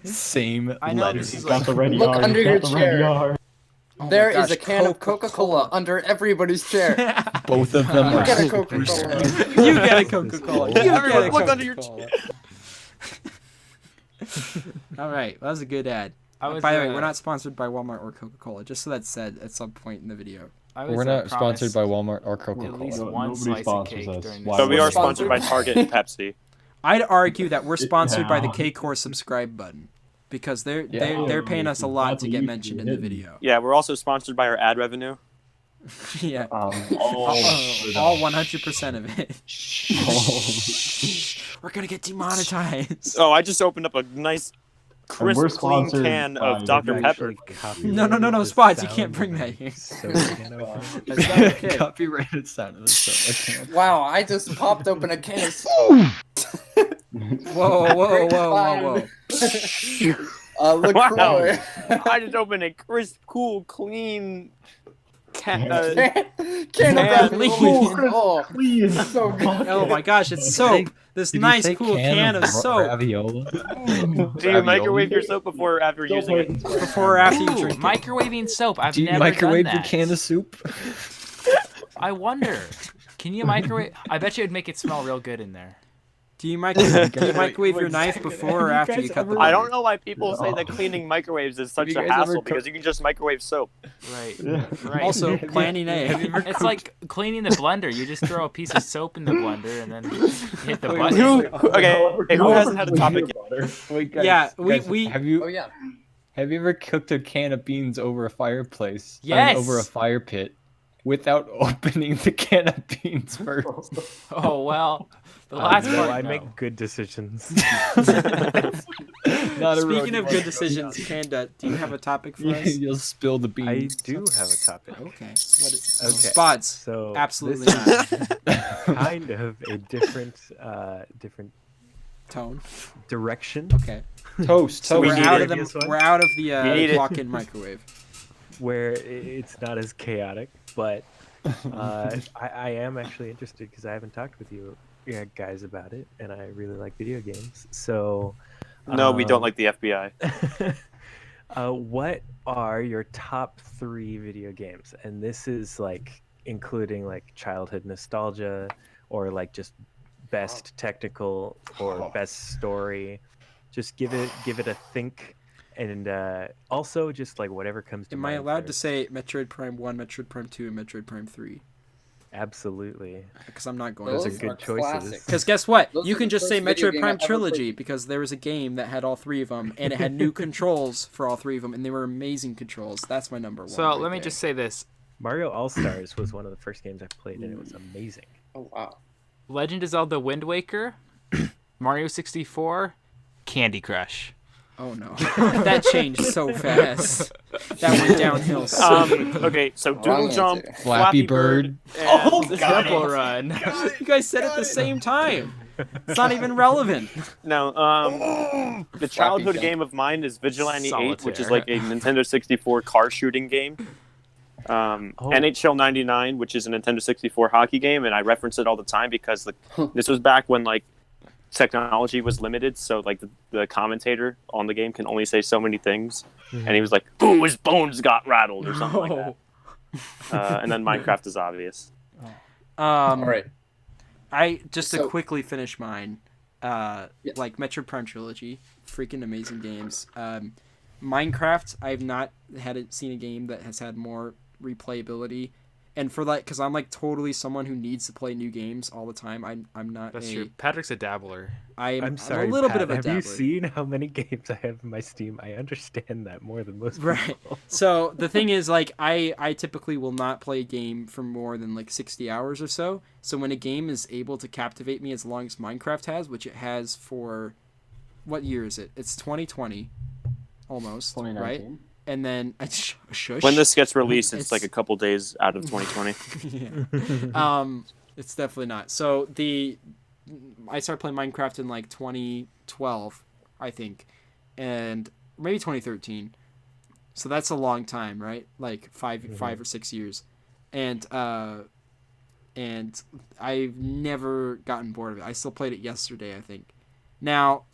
same I know letters. this is Got like the red Look yard. under got your the chair. red yard. There gosh, is a can of Coca-Cola under everybody's chair. Both of them You are get a super Coca-Cola. You get a Coca-Cola. You get Everyone a look under your Coca-Cola. All right, that was a good ad. I was, By the way, we're not sponsored by Walmart or Coca-Cola. Just so that's said at some point in the video. I was, We're not sponsored promised by Walmart or at Coca-Cola. least No- one nobody slice of sponsors cake us. during Why this. So we would are we? sponsored by Target and Pepsi. I'd argue that we're sponsored by the Yeah. Cakecore subscribe button, because they're Yeah. paying us a lot to That's get what mentioned in you the did. video. Yeah, we're also sponsored by our ad revenue. Yeah, All 100% of it. We're gonna get demonetized. Oh, I just opened up a nice, we're crisp, clean sponsored can by of Dr. Pepper. No, Spots, you can't bring that here. That's not okay. Copyrighted sound of the show. Wow, I just popped open a can of soda. Whoa. LaCroix. I just opened a crisp, cool, clean can. Can of Clean. Oh, so good. Oh my gosh, it's soap. This Did you nice say cool can of soap. Raviola? Do you microwave your soap before or after using it? Before or after you Ooh, drink it. microwaving soap. I've Do you never microwave done your that. can of soup? I wonder. Can you microwave? I bet you it'd make it smell real good in there. Do you microwave your knife before or after you cut the I butter? don't know why people say that cleaning microwaves is such you a guys ever hassle cook- because you can just microwave soap. Right. Right. Also, planning A. It's like cleaning the blender. You just throw a piece of soap in the blender and then hit the button. Who hasn't had a topic yet? Wait, guys, Yeah, guys, we- have you Oh yeah. have you ever cooked a can of beans over a fireplace? Yes. Over a fire pit, without opening the can of beans first. Oh well. The last No, part. I no. make good decisions. Not a Speaking of road good decisions, Panda, do you have a topic for us? You'll spill the I beans. do have a topic. Okay. What is Okay. Spots? So Absolutely this not. is kind of a different Tone. direction Okay. Toast. So We we're need out it. of the Previous one? we're out of the need it. clock-in microwave. where it's not as chaotic, but I am actually interested because I haven't talked with you guys about it, and I really like video games. So No, we don't like the FBI. what are your top 3 video games? And this is like including like childhood nostalgia or like just best technical or best story. Just give it a think. And also just like whatever comes to Am mind. I allowed to first. say Metroid Prime 1, Metroid Prime 2, and Metroid Prime 3? Absolutely. Because I'm not going Those to. are good choices. classic. Because guess what? Those You are can the just first say video Metroid game Prime I ever Trilogy played. because there was a game that had all three of them, and it had new controls for all three of them, and they were amazing controls. That's my number one. So right let me there. just say this: Mario All Stars was one of the first games I played, and it was amazing. Oh wow. Legend of Zelda: Wind Waker, Mario 64, Candy Crush. Oh no, that changed so fast. That went downhill so quickly. Okay, so Wrong Doodle answer. Jump, Flappy Bird. and Temple Run. You guys said it at the same time. It's not even relevant. No, the childhood Jump. game of mine is Vigilante 8, which is Solitaire. like a Nintendo 64 car shooting game. NHL 99, which is a Nintendo 64 hockey game, and I reference it all the time because this was back when like technology was limited, so like the commentator on the game can only say so many things, and he was like, "Ooh, his bones got rattled" or something like that. And then Minecraft is obvious. All right. I just to So- quickly finish mine. Like Metroid Prime Trilogy, freaking amazing games. Minecraft, I've not seen a game that has had more replayability, and for that, because I'm like totally someone who needs to play new games all the time. I'm not. That's true. Patrick's a dabbler. I'm sorry, a little Pat, bit of a have dabbler. you seen how many games I have in my Steam? I understand that more than most Right. people. So the thing is, like, I typically will not play a game for more than like 60 hours or so. So when a game is able to captivate me as long as Minecraft has, which it has for, what year is it? It's 2020, almost, right? 2019. And then shush. When this gets released, it's It's- like a couple days out of 2020. Yeah. It's definitely not. So I started playing Minecraft in like 2012, I think, and maybe 2013. So that's a long time, right? Like five or 6 years, and I've never gotten bored of it. I still played it yesterday, I think. Now,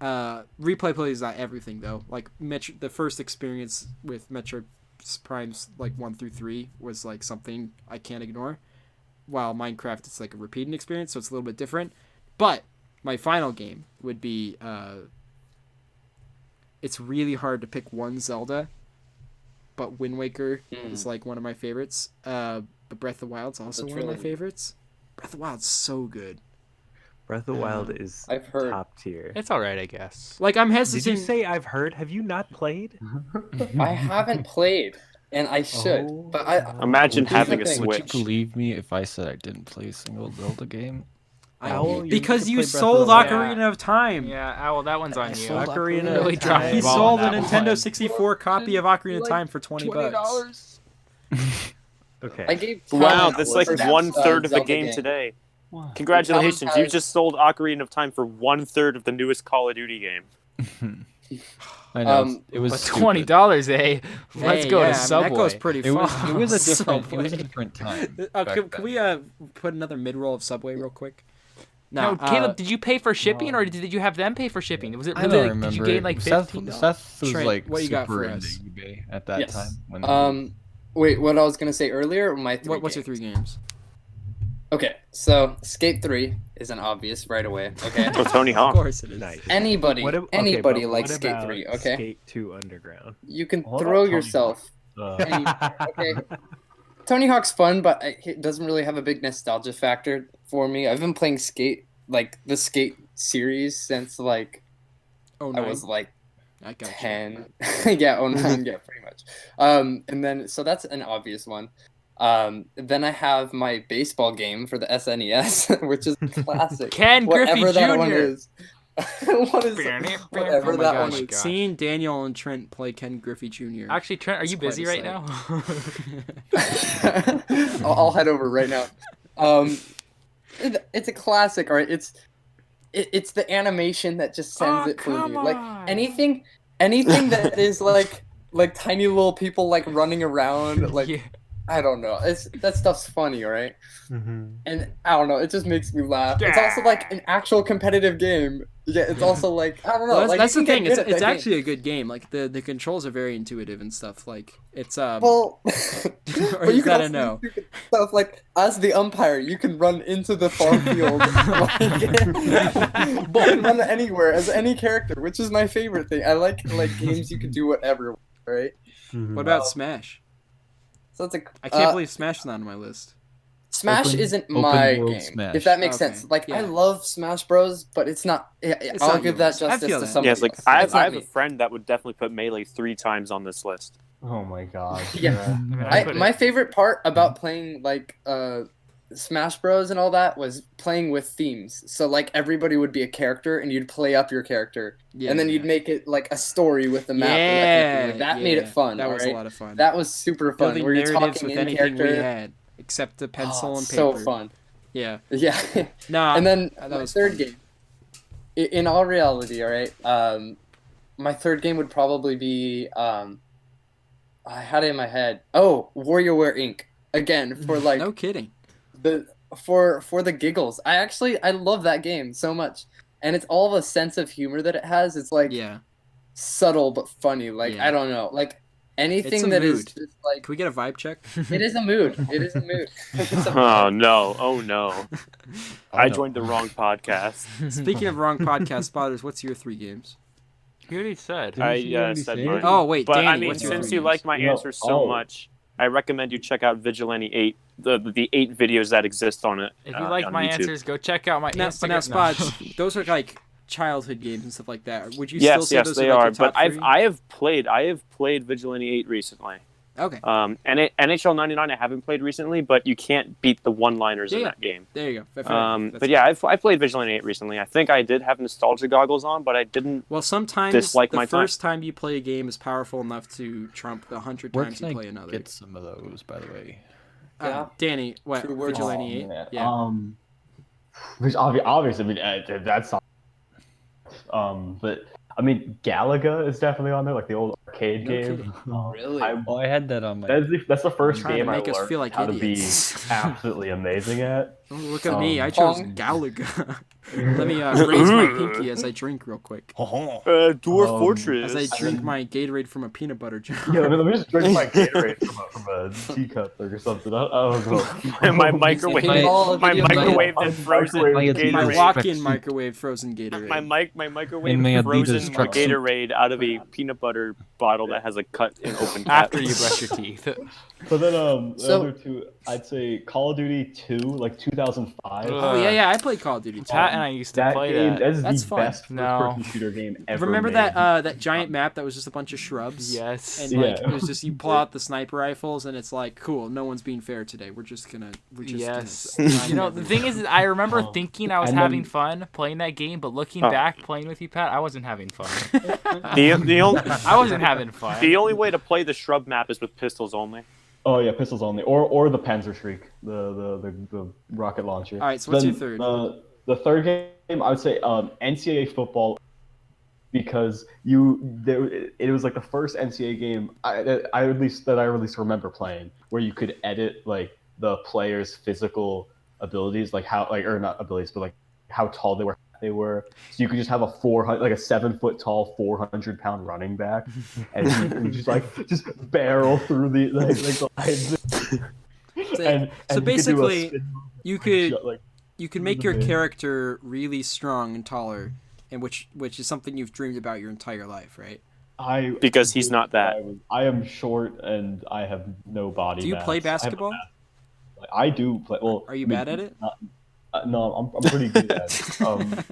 replay play is not everything though. Like the first experience with Metroid Primes like 1 through 3 was like something I can't ignore. While Minecraft, it's like a repeating experience, so it's a little bit different. But my final game would be. It's really hard to pick one Zelda, but Wind Waker is like one of my favorites. But Breath of the Wild's also one of my favorites. Breath of the Wild's so good. Breath of the Wild is I've heard. top tier. It's all right, I guess. Like I'm Did hesitant. you say I've heard? Have you not played? I haven't played, and I should. Oh, But I Imagine Here's having the a thing. Would you Switch. believe me if I said I didn't play a single Zelda game? Owl, you because need you to play Breath of sold the Wild. Ocarina of Time. Yeah, Owl, that one's on you. sold Ocarina Really of dropped Time. He the ball sold a on that Nintendo one. 64 copy of Ocarina of Time for $20. Okay. I gave. Wow, Tom that's the like first, 1/3 of the Zelda game game. today. Tom Congratulations, you has- just sold Ocarina of Time for 1/3 of the newest Call of Duty game. I know it But was $20, eh? Let's Hey, go yeah, to Subway. That goes pretty It far. was a different Subway. time. Can we put another mid-roll of Subway real quick? No, Caleb, did you pay for shipping, or did you have them pay for shipping? Was it I really? don't Like, remember. did you gain like $15? Seth was Trent, like what you got super for into us? eBay at that Yes. time. When Wait, what I was gonna say earlier? What's What's your 3 games? Okay, so Skate 3 is an obvious right away. Okay. Oh, Tony Of Hawk. course it is. Nice. Anybody What ab- okay, anybody but likes what Skate about 3. Okay. Skate 2 Underground. You can What throw about Tony yourself. Okay. Tony Hawk's fun, but it doesn't really have a big nostalgia factor for me. I've been playing Skate, like the Skate series, since like Oh I no, was like I got you. 10. Yeah, 09, yeah, pretty much. And then so that's an obvious one. Then I have my baseball game for the SNES, which is classic. Ken Whatever Griffey that one Jr. is. What is whatever Oh my that gosh. one is. Seeing Daniel and Trent play Ken Griffey Jr. Actually, Trent, are It's you quite busy a right sight. now? I'll head over right now. It's a classic, all right. It's the animation that just sends it for me. Like anything that is like tiny little people like running around. Like Yeah. I don't know. That stuff's funny, right? Mm-hmm. And I don't know. It just makes me laugh. It's also like an actual competitive game. Yeah, it's also like I don't know. Well, like, that's you the can thing. get good It's at that actually game. a good game. Like the controls are very intuitive and stuff. Like it's Well, or but you is can that a also no? do stupid stuff like as the umpire, you can run into the far field. You can run anywhere as any character, which is my favorite thing. I like games you can do whatever, right? Mm-hmm. What about Smash? So it's like I can't believe Smash is not on my list. Smash Open- isn't open my world game, Smash. if that makes Okay, sense. Like yeah. I love Smash Bros, but it's not. I'll not give yours. that I justice feel to that. somebody Yeah, it's like else. I It's not have a me. friend that would definitely put Melee 3 times on this list. Oh my god. Yeah. I mean, I put My it- favorite part about playing like Smash Bros and all that was playing with themes. So like everybody would be a character, and you'd play up your character, Yeah, and then you'd make it like a story with the map. and that kind of thing. Like, that made it fun. That was alright? a lot of fun. That was super fun. Building Where you're narratives talking with in anything character. we had, except the pencil and paper. So fun. Yeah. Yeah. Nah. And then that my was third fun. game. In all reality, all right. My third game would probably be I had it in my head. Oh, WarioWare Inc. Again for like No kidding. for the giggles. I love that game so much, and it's all the sense of humor that it has. It's like Yeah. subtle but funny. Like Yeah. I don't know, like It's anything a that is mood. just like Can we get a vibe check? it is a mood. It is a mood. It's a Oh no! Oh no! I no. joined the wrong podcast. Speaking of wrong podcast spotters, what's your 3 games? You already said. Didn't I you already said say mine. it? Oh wait, But Danny, I mean, what's your since 3 you games? like my No, answer so oh. much, I recommend you check out Vigilante 8, the 8 videos that exist on it. If you like my YouTube. answers, go check out my Now, Instagram. but now, No. Spodge, those are like childhood games and stuff like that. Would you Yes, still say yes, those they are, like, are. your top But 3? I have played Vigilante 8 recently. Okay, And NHL 99 I haven't played recently, but you can't beat the one-liners in Yeah. that game. there you go. Fair enough. That's But yeah, I played Vigilante 8 recently. I think I did have nostalgia goggles on, but I didn't. well, sometimes dislike the my time. first time you play a game is powerful enough to trump the 100 Where times can you I play another. get some of those, by the way? Yeah. Danny, what? True words. Vigilante 8? man. Yeah. Which obviously, I mean, that's not. But I mean, Galaga is definitely on there, like the old arcade No game. kidding. Really? Oh, I had that on my. That's the first Trying to game I make us learned feel like how idiots. to be absolutely amazing at. Oh, look at me. I chose Pong. Galaga. Let me raise my pinky as I drink real quick. Dwarf Um, Fortress. As I drink my Gatorade from a peanut butter jar. Yeah, let me just drink my Gatorade from a teacup or something. I don't know. my microwave, Pinball my video game. microwave and frozen Microwave. My Gatorade. walk-in microwave frozen Gatorade. My microwave In my Adidas frozen truck. Gatorade out of a peanut butter bottle that has a cut and open cap. After you brush your teeth. But then the So- other two, I'd say Call of Duty 2, like 2005. Oh yeah, I played Call of Duty 2. Pat and I used to That play game, that. that is That's the fun. best No. first-person shooter game ever. Remember made. that giant map that was just a bunch of shrubs? Yes. And like Yeah. it was just you pull out the sniper rifles and it's like cool, no one's being fair today. We're just Yes. gonna You know, the thing is, I remember thinking I was and having then- fun playing that game, but looking Oh. back, playing with you, Pat, I wasn't having fun. The only I wasn't having fun. the only way to play the shrub map is with pistols only. Oh yeah, pistols only, or the Panzerschreck, the rocket launcher. All right, so what's Then, your third? The third game, I would say NCAA football, because it was like the first NCAA game I at least remember playing where you could edit like the players' physical abilities, like how or not abilities, but like how tall they were. So you could just have a 7 foot tall 400-pound running back, and you just barrel through the the lines. So And you could do a basically, spin move, you could like, you can make the your bit. character really strong and taller, and which is something you've dreamed about your entire life, right? Because he's not that. I am short and I have no body. Do you mass. play I have basketball? I do play. Well, Are you bad at it? No, I'm pretty good at it.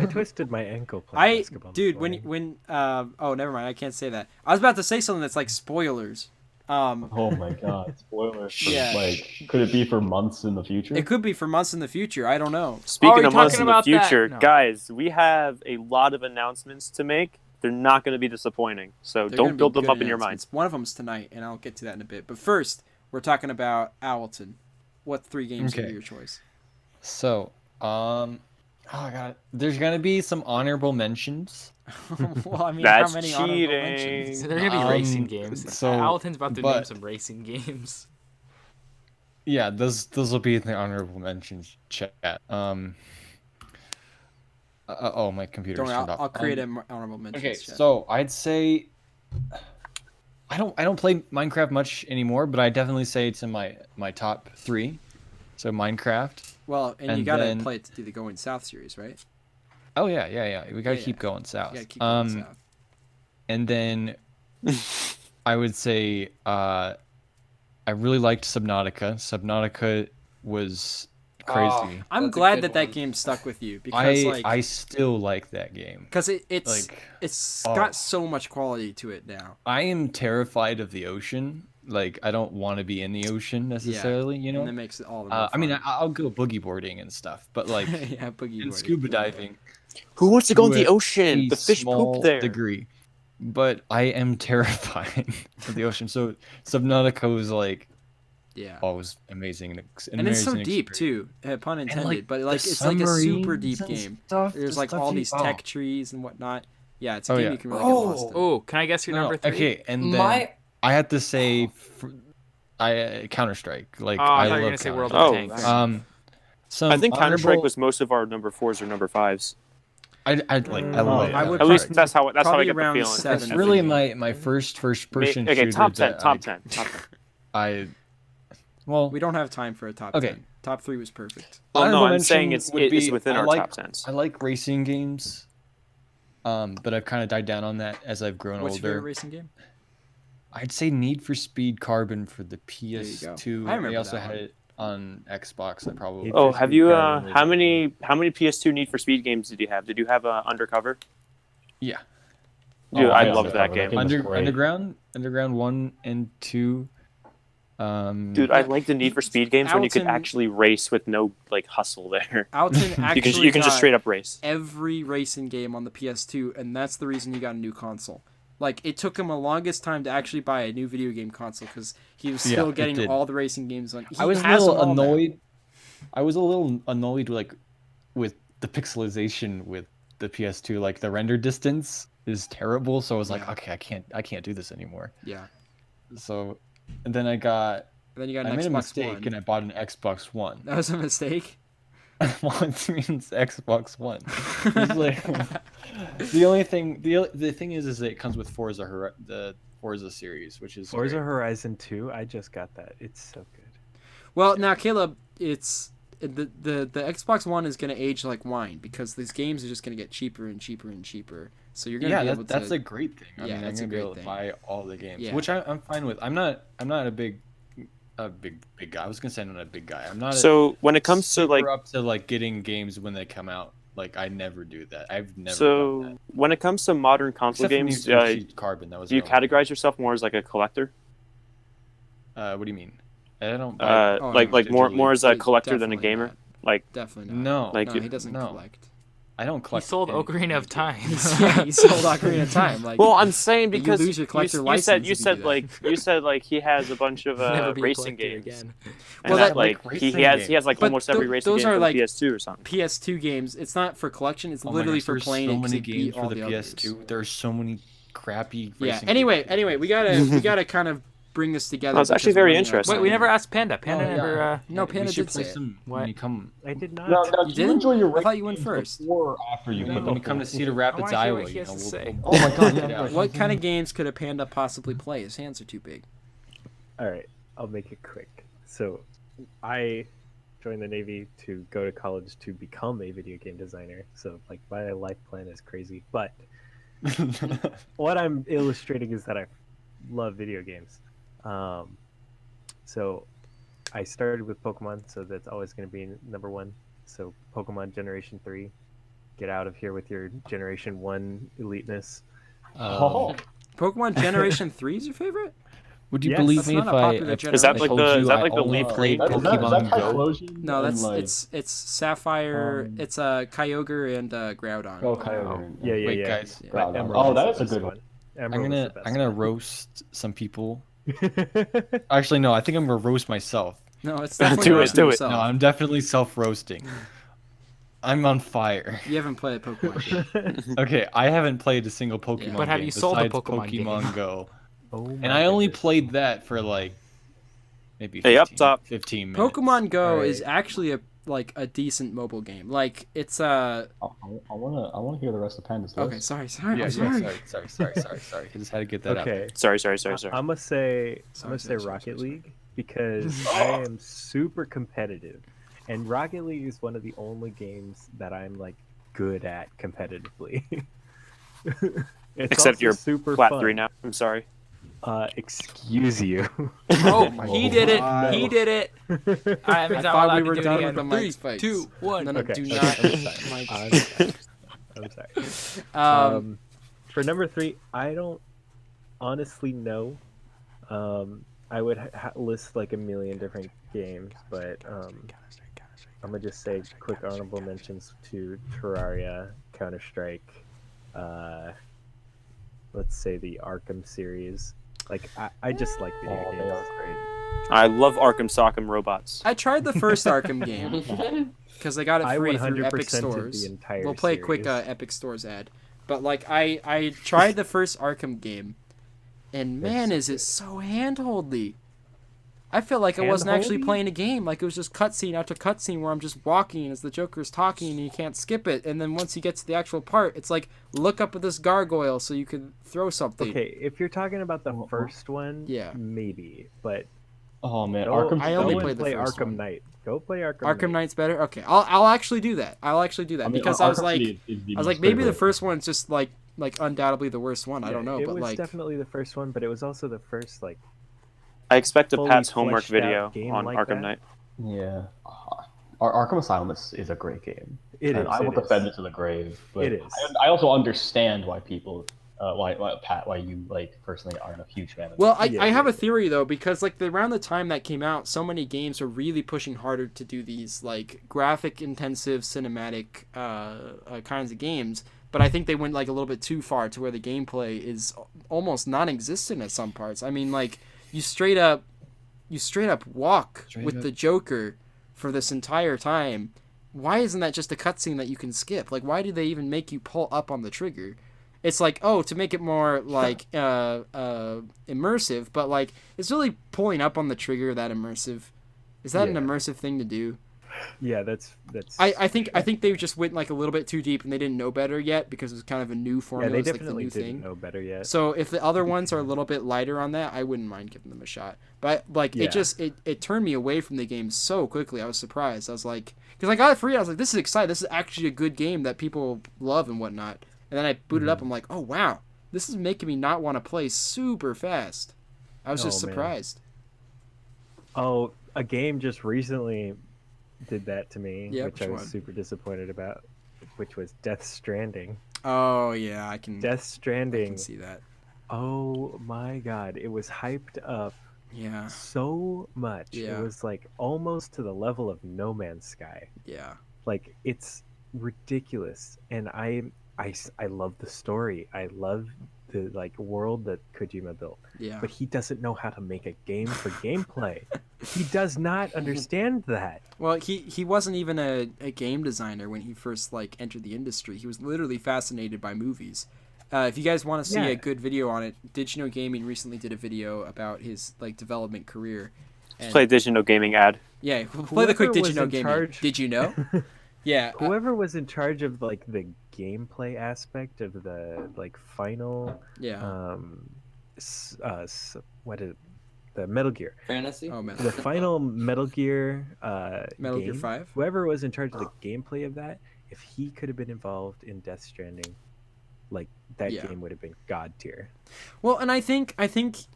I twisted my ankle playing basketball. Dude, before. when oh, never mind, I can't say that. I was about to say something that's like spoilers. Oh my god, spoilers. For, Yeah. Like, could it be for months in the future? It could be for months in the future. I don't know. Speaking you're of months talking in the about that? future, No. guys, we have a lot of announcements to make. They're not going to be disappointing, so They're gonna don't be build them good up in your mind. announcements. One of them's tonight, and I'll get to that in a bit. But first, we're talking about Owlton. What 3 games Okay. are your choice? So, Oh god, there's gonna be some honorable mentions. Well, I mean, That's how many honorable cheating. mentions? So they're gonna be racing games. so- Alton's about to name but- some racing games. Yeah, those will be in the honorable mentions chat. Oh, my computer's Don't worry, turned off. I'll create an honorable mentions. Okay, chat. so I'd say I don't play Minecraft much anymore, but I definitely say it's in my top 3. So Minecraft. Well, and you and gotta then- play it to do the Going South series, right? Oh yeah. We gotta Yeah, keep going south. You gotta keep going south. And then I would say I really liked Subnautica. Subnautica was crazy. I'm That's a glad good that one. game stuck with you because I still like that game. because it's like, got so much quality to it now. I am terrified of the ocean. Like I don't want to be in the ocean necessarily. You know. And that makes it all the more I mean, fun. I'll go boogie boarding and stuff, but like yeah, boogie and boarding. scuba diving. Who wants to go in to the a ocean? The fish small poop there. degree. But I am terrified of the ocean. So Subnautica was like Yeah. always amazing. And it's so amazing deep experience. too, pun And, intended. But like the it's like a super submarines deep and game. stuff, There's the like stuff all you- these tech trees and whatnot. Yeah, it's a Oh, game yeah. you can really get lost in. Oh, can I guess your No, number 3? okay, and then My I had to say Counter Strike. Like Oh, I I thought you were love gonna say World Counter-Strike. of Oh, Tanks. right. Some I think Counter Strike honorable- was most of our number 4s or number 5s. I love I it. would At least probably- that's how I probably get the around feeling. 7 It's for really me. my first person Okay, shooter. top 10, that top 10, top 10. I well, We don't have time for a top Okay. 10. Top 3 was perfect. Well, no, honorable I'm saying mention it's would be- within I our like- top 10s. I like racing games, but I've kind of died down on that as I've grown What's your favorite older. racing game? I'd say Need for Speed Carbon for the you go. PS2. I remember also that had one. it on Xbox. I probably. Oh, Speed have you? Carbon was How many PS2 Need for Speed games did you have? Did you have Undercover? Yeah. Dude, Oh, I yeah, loved that Undercover, game. was great. Underground 1 and 2. Dude, I like the Need for Speed games when you could Alton- actually race with no like hustle there. Alton actually You can just got straight up race. every racing game on the PS2, and that's the reason he got a new console. Like, it took him the longest time to actually buy a new video game console because he was still it getting did. all the racing games on. He I was a has little them all now. annoyed. I was a little annoyed with the pixelization with the PS2. Like the render distance is terrible, so I was like, Yeah. okay, I can't do this anymore. Yeah. So, and then I got And then you got I an made a Xbox mistake One. and I bought an Xbox One. That was a mistake. One means Xbox One. It's like, the only thing the thing is that it comes with the Forza series, which is Forza great. Horizon 2. I just got that. It's so good. Well, now Caleb, it's the Xbox One is going to age like wine because these games are just going to get cheaper and cheaper and cheaper. So you're going to be able to. that's a great thing. I Yeah, mean, that's I'm a gonna be great able to thing. buy all the games, Yeah. which I'm fine with. I'm not a big guy. I was gonna say I'm not a big guy. I'm not. So when it comes to super like, up to like getting games when they come out. Like I never do that. I've never. done so when it comes to modern that. console Except for games, Need for Speed Carbon. That was. do you the only- categorize yourself more as like a collector? What do you mean? I don't. buy Oh, Like no, more as a He- collector than a definitely gamer. not. Like Definitely not. no, like No, you- he doesn't no. collect. I don't He collect. sold any Ocarina of video Time. Yeah, he sold Ocarina of Time. Like, well, I'm saying you because lose your collector you license said if you you said do that. you said like he has a bunch of Never be a racing collector games. again. And Well, that, that- like like he racing has games. But almost every racing those game are for like PS2 or something. PS2 games. It's not for collection. It's Oh my literally gosh, for there's playing. so it 'cause many you beat games for all the others. PS2. There's so many crappy. Yeah. racing Anyway, games. we gotta kind of bring this together. No, it's actually because we're very running out of interesting. Wait, we time. never asked Panda. Panda Oh, yeah. never. No, We Panda should did play say it. some What? when you come. I did not. Now, You do you didn't? enjoy your I thought you went race first. before or after you When put we come to Cedar I Rapids, wanna hear Iowa, what he you has know, to say. we'll Oh my god, get out. What kind of games could a panda possibly play? His hands are too big. All right, I'll make it quick. So, I joined the Navy to go to college to become a video game designer. So, like, my life plan is crazy. But what I'm illustrating is that I love video games. So, I started with Pokemon, so that's always going to be number one. So, Pokemon Generation 3. Get out of here with your Generation 1 eliteness. Oh, Pokemon Generation 3 is your favorite? Would you Yes. believe That's me not if a I popular if Is that generation. like told the you is that I like the only lead played lane? is that Pokemon Go? Typhlosion? No, And, that's like, it's Sapphire. It's Kyogre and Groudon. Oh, Kyogre. Yeah, Wait, yeah. guys. Yeah. Groudon. Emerald Oh, is that the is a best good one. I'm Emerald is gonna the best I'm gonna one. roast some people. Actually, no. I think I'm gonna roast myself. No, it's Do definitely it, roasting do it. yourself. No, I'm definitely self-roasting. I'm on fire. You haven't played a Pokemon game. Okay, I haven't played a single Pokemon But have game you sold a besides Pokemon game? Go. Oh And my I only goodness. played that for like maybe Hey, up top. 15 minutes. Pokemon Go Alright. is actually a decent mobile game. Like it's I wanna hear the rest of Panda's list. okay. Sorry. Yeah, I'm sorry. sorry. I just had to get that out. Okay. Sorry. I'm gonna say Sorry. Rocket League because I am super competitive, and Rocket League is one of the only games that I'm like good at competitively. It's Except also you're super Plat fun. 3 now. I'm sorry. Excuse you. Oh, my he God. did it. He did it. I'm I not thought allowed we to were do it done again. with the 3, mic fights. 2, 1. No, Okay, do okay, not. I'm sorry. I'm sorry. For number 3, I don't honestly know. I would list like a million different games, but I'm gonna just say quick honorable mentions to Terraria, Counter-Strike, let's say the Arkham series. Like I just like video They games. are great. I love Arkham Sock'em Robots. I tried the first Arkham game because I got it I free through 100% Epic did Stores. the entire We'll play a quick series. Epic Stores ad. But like I tried the first Arkham game, and man, is it so handholdly. I felt like I wasn't actually Handholdy? playing a game. Like it was just cutscene after cutscene where I'm just walking as the Joker's talking and you can't skip it. And then once you get to the actual part, it's like look up at this gargoyle so you can throw something. Okay, if you're talking about the first one, Yeah. maybe, but Oh man, go, Arkham. I only go and played the play first Arkham one. Knight. Go play Arkham. Arkham Knight's better. Okay, I'll actually do that. Because I was Arkham like, City is the I was most like, maybe the favorite. first one's just like undoubtedly the worst one. I don't know, It but was like, definitely the first one, but it was also the first like I expect a fully Pat's homework fleshed out video game on like Arkham that. Knight. Yeah. Arkham Asylum is a great game. It And is. I will it is. defend it to the grave. But It is. I also understand why people, why you like personally aren't a huge fan of well, it. I have a theory though, because like around the time that came out, so many games were really pushing harder to do these like graphic intensive cinematic kinds of games. But I think they went like a little bit too far to where the gameplay is almost non-existent at some parts. I mean, like you straight up walk with the Joker for this entire time. Why isn't that just a cutscene that you can skip? Like, why do they even make you pull up on the trigger? It's like, oh, to make it more like immersive, but like, is really pulling up on the trigger that immersive? Is that an Yeah. immersive thing to do? Yeah, that's. I think they just went like a little bit too deep and they didn't know better yet because it was kind of a new Yeah, formula. they It's like the definitely new didn't thing. know better yet. So if the other ones are a little bit lighter on that, I wouldn't mind giving them a shot. But like Yeah. it turned me away from the game so quickly. I was surprised. I was like, because I got it free. I was like, this is exciting. This is actually a good game that people love and whatnot. And then I booted up. I'm like, oh wow, this is making me not want to play super fast. I was just Oh, man. surprised. Oh, a game just recently did that to me, Yeah, which which I was one? super disappointed about, which was Death Stranding. Oh yeah, I can. Death I Stranding. can see that. Oh my god, it was hyped up Yeah, so much. Yeah. It was like almost to the level of No Man's Sky. yeah. Like it's ridiculous, and I love the story. I love the like world that Kojima built. Yeah. But he doesn't know how to make a game for gameplay. He does not understand that. Well, he wasn't even a game designer when he first like entered the industry. He was literally fascinated by movies. If you guys want to see Yeah. a good video on it, Did You Know Gaming recently did a video about his like development career. And, Play Digital Gaming ad. yeah, play the quick Whoever Did You was Know in Gaming. charge- Did you know? Yeah. Whoever was in charge of like the gameplay aspect of the like final Yeah. what is the Metal Gear. Fantasy. Oh man. The final Metal Gear Metal Gear game, 5? Whoever was in charge of the gameplay of that, if he could have been involved in Death Stranding, like that Yeah. game would have been god tier. Well, and I think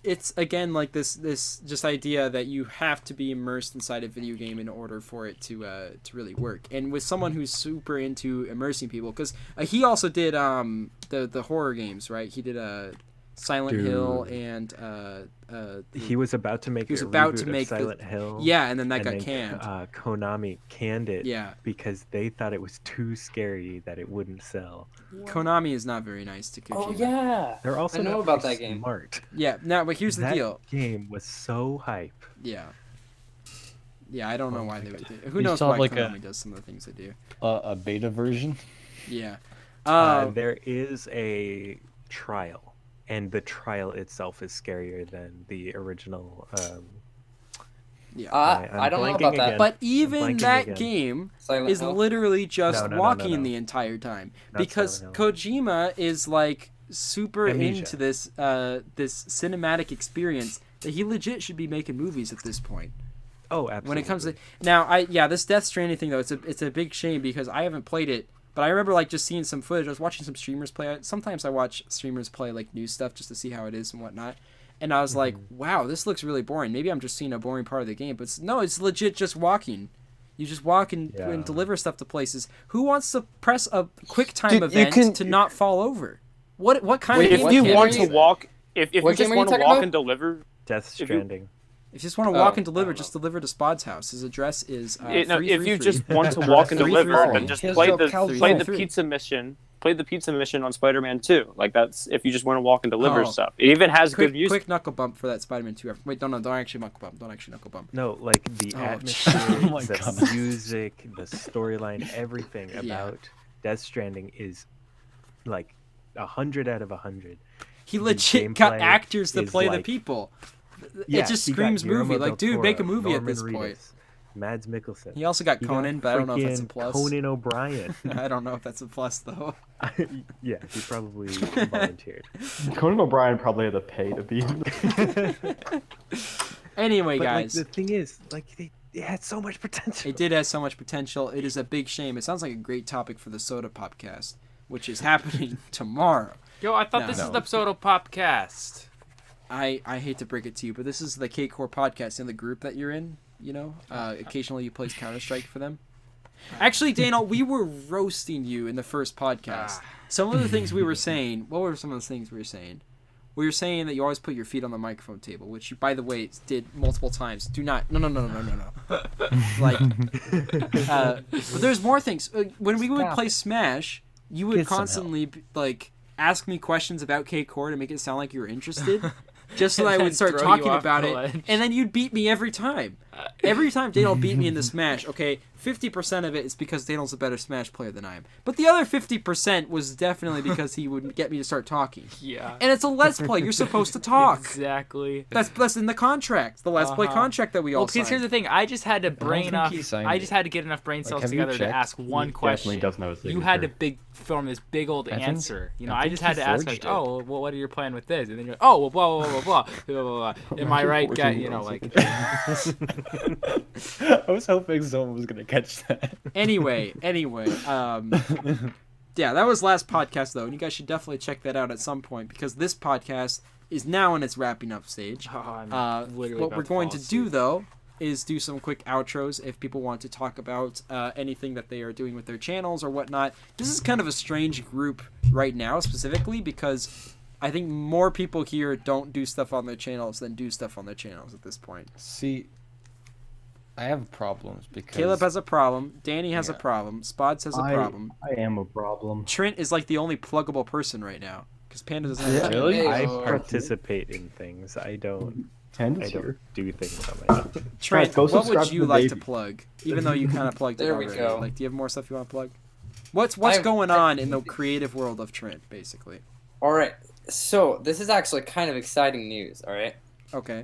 it's again like this just idea that you have to be immersed inside a video game in order for it to really work. And with someone who's super into immersing people, because he also did the horror games, right? He did Silent Hill and He was about to make He was a about reboot to of make the- Silent Hill. yeah, and then that got then, canned. Konami canned it Yeah. because they thought it was too scary that it wouldn't sell. Konami is not very nice to Kojima. Oh yeah. They're also I know not about very that game. smart. Yeah. Now, but here's the That deal. game was so hype. Yeah. Yeah, I don't know why they would do it. Who You knows still why have, like, Konami does some of the things they do. A beta version. Yeah. There is a trial, and the trial itself is scarier than the original. Yeah. I'm I don't know blanking about that. again. But even blanking that again. game Silent is Hill? literally just No. walking the entire time, Not because Silent Hill. Kojima is like super Amnesia. into this this cinematic experience that he legit should be making movies at this point. Oh, absolutely. When it comes to now, this Death Stranding thing though, it's a big shame because I haven't played it, but I remember like just seeing some footage. I was watching some streamers play it. Sometimes I watch streamers play like new stuff just to see how it is and whatnot. And I was like, wow, this looks really boring. Maybe I'm just seeing a boring part of the game, but no, it's legit just walking. You just walk and deliver stuff to places. Who wants to press a quick time event to not fall over? What kind of game? If you can want you to walk, if you What just game are you want to talking walk about? and deliver, Death Stranding. If you just want to walk and I deliver, don't just deliver to Spod's house. His address is if you just want to walk and deliver, then just Here's play your the calzone. pizza mission. Play the pizza mission on Spider-Man 2. Like that's if you just want to walk and deliver Oh. stuff. It even has good music. Quick knuckle bump for that Spider-Man 2. Wait, don't actually knuckle bump. Don't actually knuckle bump. No, like the Oh, atmosphere, oh my the God. music, the storyline, everything about Death Stranding is like 100 out of 100. He The legit got gameplay actors to is play the like- people. Yeah, It just he got screams movie. Guillermo Like, del dude, make a Toro, movie at Norman this point. Reedus, Mads Mikkelsen. He also got He Conan, got but I don't know if that's a freaking plus. Conan O'Brien. I don't know if that's a plus though. Yeah, he probably volunteered. Conan O'Brien probably had to pay to be in Anyway, But guys, like, the thing is, like it had so much potential. it did have so much potential. It is a big shame. It sounds like a great topic for the Soda Popcast, which is happening tomorrow. Yo, I thought No. this No. is the episode of Popcast. I hate to break it to you, but this is the Cakecore Podcast in the group that you're in. You know, occasionally you play Counter-Strike for them. Actually, Daniel, we were roasting you in the first podcast. Some of the things we were saying. What were some of the things we were saying? We were saying that you always put your feet on the microphone table, which you, by the way, did multiple times. Do not. No. Like, but there's more things. When we would Stop play Smash, you would Get some constantly like ask me questions about Cakecore to make it sound like you were interested. Just so that I would start throw you talking off about the it, ledge. and then you'd beat me every time. Every time Daniel beat me in the Smash, okay, 50% of it is because Daniel's a better Smash player than I am. But the other 50% was definitely because he would get me to start talking. Yeah. And it's a Let's Play. You're supposed to talk. Exactly. That's in the contract. The Let's Play contract that we all Well, because here's signed. the thing. I just had to brain think enough. he signed I just it. had to get enough brain cells have you together to checked? ask one He question. definitely does know his You had to signature. form this big old I think- answer. You know, I I think just he had to ask forged like, it. oh, well, what are your plan with this? And then you're like, oh, well, blah blah blah blah blah blah blah. Am I right, guy? You know, like. I was hoping someone was gonna catch that. Anyway, yeah, that was last podcast though, and you guys should definitely check that out at some point because this podcast is now in its wrapping up stage. Oh, I'm literally What about we're to going fall to do asleep. though is do some quick outros if people want to talk about anything that they are doing with their channels or whatnot. This is kind of a strange group right now specifically because I think more people here don't do stuff on their channels than do stuff on their channels at this point. See, I have problems because Caleb has a problem. Danny has a Yeah. problem. Spods has a problem. I am a problem. Trent is like the only pluggable person right now because Panda doesn't have Really? Trent. I Oh. participate in things. I don't Tanda's here. do things on my own. Trent, go what subscribe would to you the like to Navy. plug? Even though you kind of plugged it There we already. go. Like, do you have more stuff you want to plug? What's I've- going on in the creative world of Trent, basically? All right. So this is actually kind of exciting news. All right. Okay.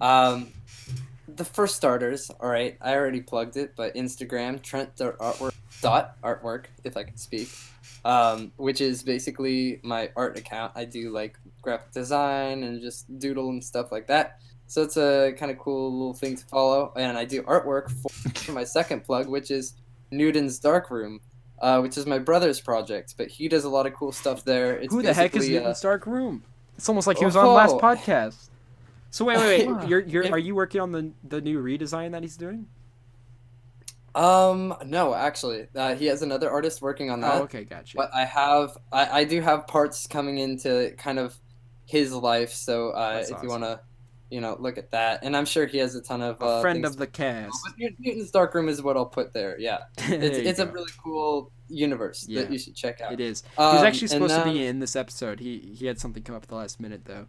The first starters. All right. I already plugged it, but Instagram Trent.artwork, if I can speak, which is basically my art account. I do like graphic design and just doodle and stuff like that. So it's a kind of cool little thing to follow. And I do artwork for my second plug, which is Newton's Darkroom, which is my brother's project. But he does a lot of cool stuff there. It's Who the heck is basically, Newton's Dark Room? It's almost like he was on last Oh. podcast. So wait. Wow. You're are you working on the new redesign that he's doing? No, actually, he has another artist working on that. Oh, okay, gotcha. But I do have parts coming into kind of his life. So That's if awesome. you want to, look at that, and I'm sure he has a ton of A friend things of the to- cast. But Newton's Darkroom is what I'll put there. Yeah, There you it's a go. really cool universe Yeah. that you should check out. It is. He was actually and supposed to then- be in this episode. He had something come up at the last minute though.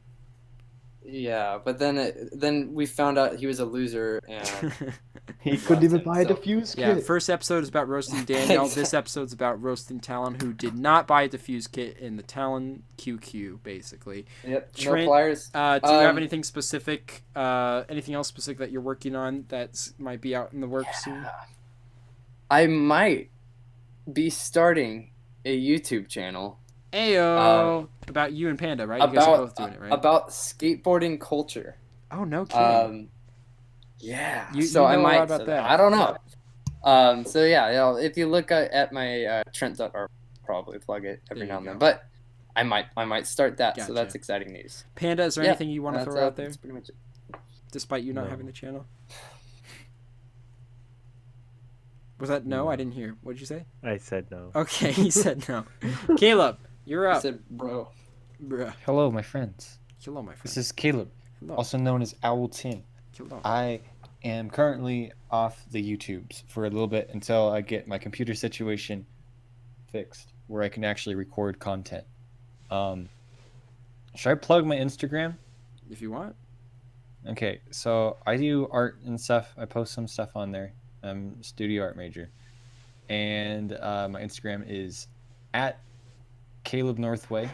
Yeah, but then we found out he was a loser, and He couldn't even buy a diffuse Yeah, kit. first episode is about roasting Daniel. This episode's about roasting Talon, who did not buy a diffuse kit in the Talon QQ, basically. Yep, Trent, no pliers. do you have anything specific, anything else specific that you're working on that might be out in the works soon? I might be starting a YouTube channel. Ayo! About you and Panda, right? You guys are both doing it, right? About skateboarding culture. Oh, no kidding. Yeah. You so know I a lot might. about that. I don't know. So yeah, if you look at my Trent.r, probably plug it every now and then. But I might start that. Gotcha. So that's exciting news. Panda, is there anything you want to throw out there? That's pretty much it. Despite you not having the channel. Was that no? I didn't hear. What did you say? I said no. Okay, he said no. Caleb, you're up. I said, bro. Bruh. Hello, my friends. Hello, my friend. This is Caleb, Hello. also known as Owl Tin. Hello. I am currently off the YouTubes for a little bit until I get my computer situation fixed, where I can actually record content. Should I plug my Instagram? If you want. Okay, so I do art and stuff. I post some stuff on there. I'm a studio art major. And my Instagram is at Caleb Northway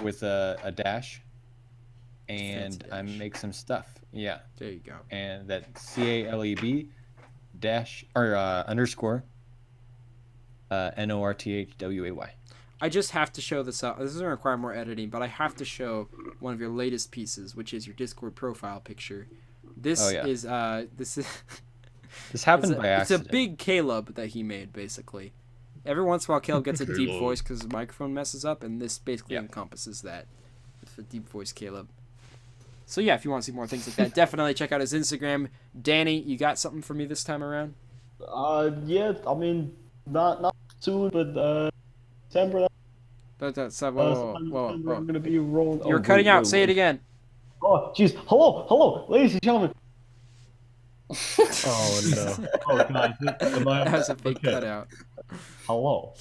with a dash. And I make some stuff. Yeah. There you go. And that's CALEB dash or underscore NORTHWAY. I just have to show this out. This doesn't require more editing, but I have to show one of your latest pieces, which is your Discord profile picture. This is this is This happened by accident. It's a big Caleb that he made, basically. Every once in a while, Caleb gets a deep voice because his microphone messes up, and this basically encompasses that. It's a deep voice Caleb. So yeah, if you want to see more things like that, definitely check out his Instagram. Danny, you got something for me this time around? Yeah, I mean, not soon, but December. Whoa. I'm gonna be rolling. You're cutting out. Say it again. Oh, jeez. Hello, ladies and gentlemen. Oh no. Oh guys, That was a big cutout. Hello,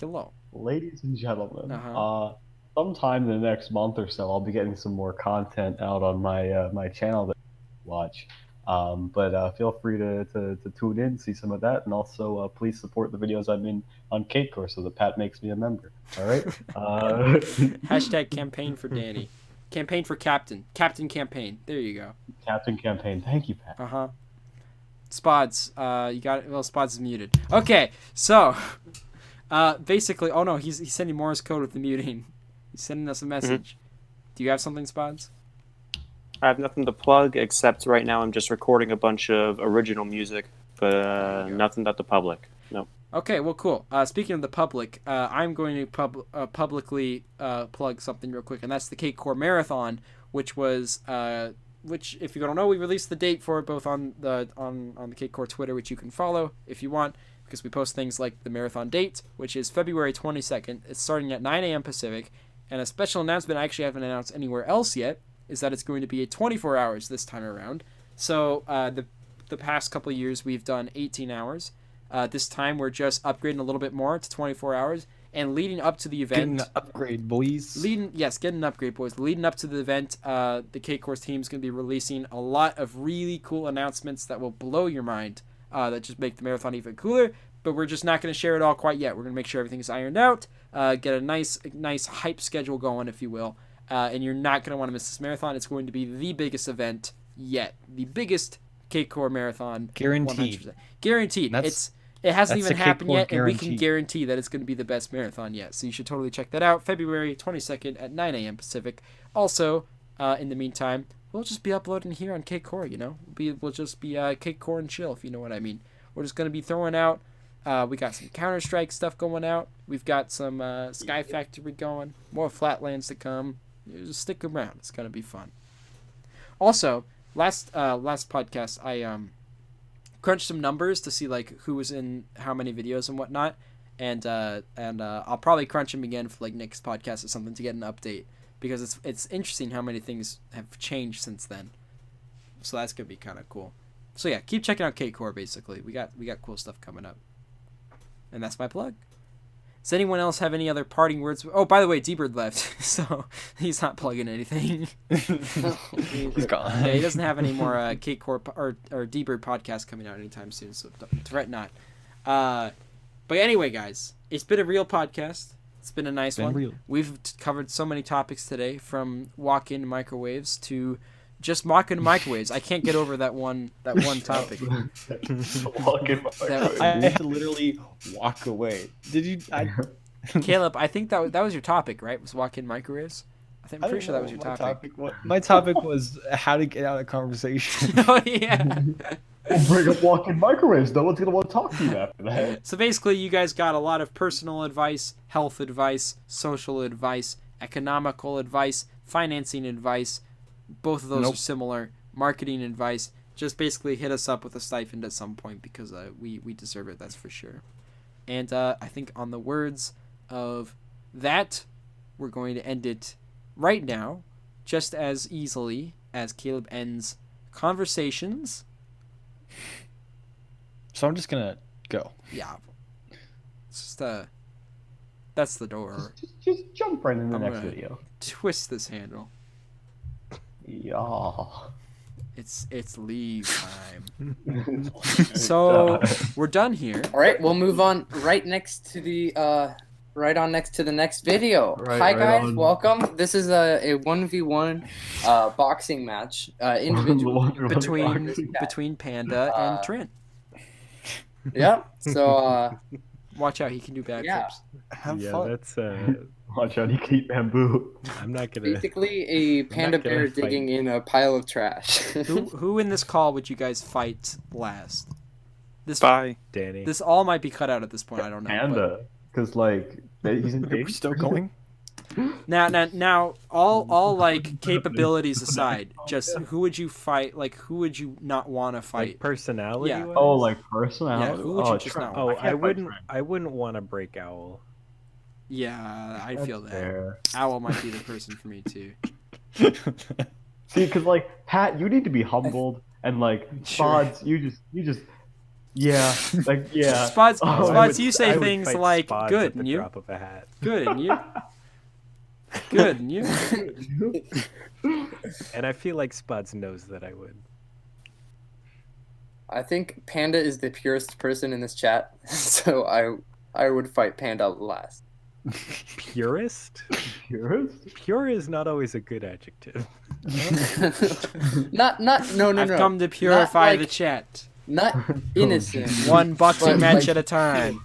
ladies and gentlemen. Sometime in the next month or so, I'll be getting some more content out on my my channel that you watch. But feel free to tune in, see some of that, and also please support the videos I'm in on Cakecore so that Pat makes me a member. All right. Hashtag campaign for Danny. Campaign for Captain. Captain campaign. There you go. Captain campaign. Thank you, Pat. Spods, you got it. Well, Spods is muted. Okay, so basically, oh no, he's sending Morse code with the muting. He's sending us a message. Do you have something, Spods? I have nothing to plug except right now I'm just recording a bunch of original music, but nothing about the public. No. Okay, well, cool. Speaking of the public, I'm going to publicly plug something real quick, and that's the Cakecore Marathon, which was which, if you don't know, we released the date for it both on the Cakecore Twitter, which you can follow if you want, because we post things like the marathon date, which is February 22nd. It's starting at 9 a.m. Pacific, and a special announcement I actually haven't announced anywhere else yet is that it's going to be at 24 hours this time around. So the past couple of years we've done 18 hours. This time we're just upgrading a little bit more to 24 hours. And leading up to the event... Getting an upgrade, boys. Getting an upgrade, boys. Leading up to the event, the Cakecore team is going to be releasing a lot of really cool announcements that will blow your mind, that just make the marathon even cooler. But we're just not going to share it all quite yet. We're going to make sure everything is ironed out, get a nice hype schedule going, if you will. And you're not going to want to miss this marathon. It's going to be the biggest event yet. The biggest Cakecore marathon. Guaranteed. 100%. Guaranteed. It hasn't even happened yet, and we can guarantee. guarantee that it's going to be the best marathon yet. So you should totally check that out. February 22nd at 9 a.m. Pacific. Also, in the meantime, we'll just be uploading here on Cakecore, you know? We'll just be Cakecore and chill, if you know what I mean. We're just going to be throwing out... we got some Counter-Strike stuff going out. We've got some Sky Factory going. More Flatlands to come. Just stick around. It's going to be fun. Also, last podcast, I... crunched some numbers to see like who was in how many videos and whatnot, and I'll probably crunch them again for like next podcast or something to get an update, because it's interesting how many things have changed since then. So that's gonna be kind of cool. So yeah, keep checking out Cakecore. Basically, we got cool stuff coming up, and that's my plug. Does anyone else have any other parting words? Oh, by the way, D-Bird left, so he's not plugging anything. He's gone. Yeah, he doesn't have any more Cakecore or D-Bird podcast coming out anytime soon, so threat not. But anyway, guys, it's been a real podcast. It's been a nice one. Real. We've covered so many topics today, from walk-in microwaves to just walk-in microwaves. I can't get over that one topic. Walk-in microwave. I had to literally walk away. Did you? Caleb, I think that was your topic, right? Was walk-in microwaves? I'm pretty sure that was your topic. My topic was how to get out of conversation. Oh yeah. We'll bring up walk-in microwaves. No one's gonna want to talk to you after that. So basically, you guys got a lot of personal advice, health advice, social advice, economical advice, financing advice. Both of those are similar. Marketing advice. Just basically hit us up with a stipend at some point, because we deserve it, that's for sure. And I think on the words of that, we're going to end it right now, just as easily as Caleb ends conversations. So I'm just gonna go. Yeah. It's just that's the door. Just jump right in the I'm next gonna video. Twist this handle. Yeah. It's leave time. So we're done here. All right, we'll move on right next to the next to the next video. Right- Hi right guys, on. welcome. This is a 1v1 boxing match, individual. between Panda and Trent. Yep. So Watch out, he can do backflips. Yeah. Have Yeah, fun. that's Watch out, you can eat bamboo. I'm not gonna. basically a panda gonna bear fight. digging in a pile of trash. Who in this call would you guys fight last? Bye. Danny. This all might be cut out at this point. I don't know. Panda, because like he's in We're still going. Now, all like capabilities aside, just who would you fight? Like, who would you not want to fight? Like personality. Yeah. wise? Oh, like personality. Yeah, who would you just not Oh, want? I wouldn't want to break Owl. Yeah, I feel that. Fair. Owl might be the person for me too. See, because like Pat, you need to be humbled, and like Sure. Spods, you just yeah, like yeah. Spots, Oh, I Spots, would- you I say would things fight like Spots "good," at the and you, drop of a hat. "good," and you, "good," and you. And I feel like Spots knows that I would. I think Panda is the purest person in this chat, so I would fight Panda last. Purist? Purist? Pure is not always a good adjective. no. I've come to purify Not the like- chat. Not innocent. One boxing But, match like- at a time.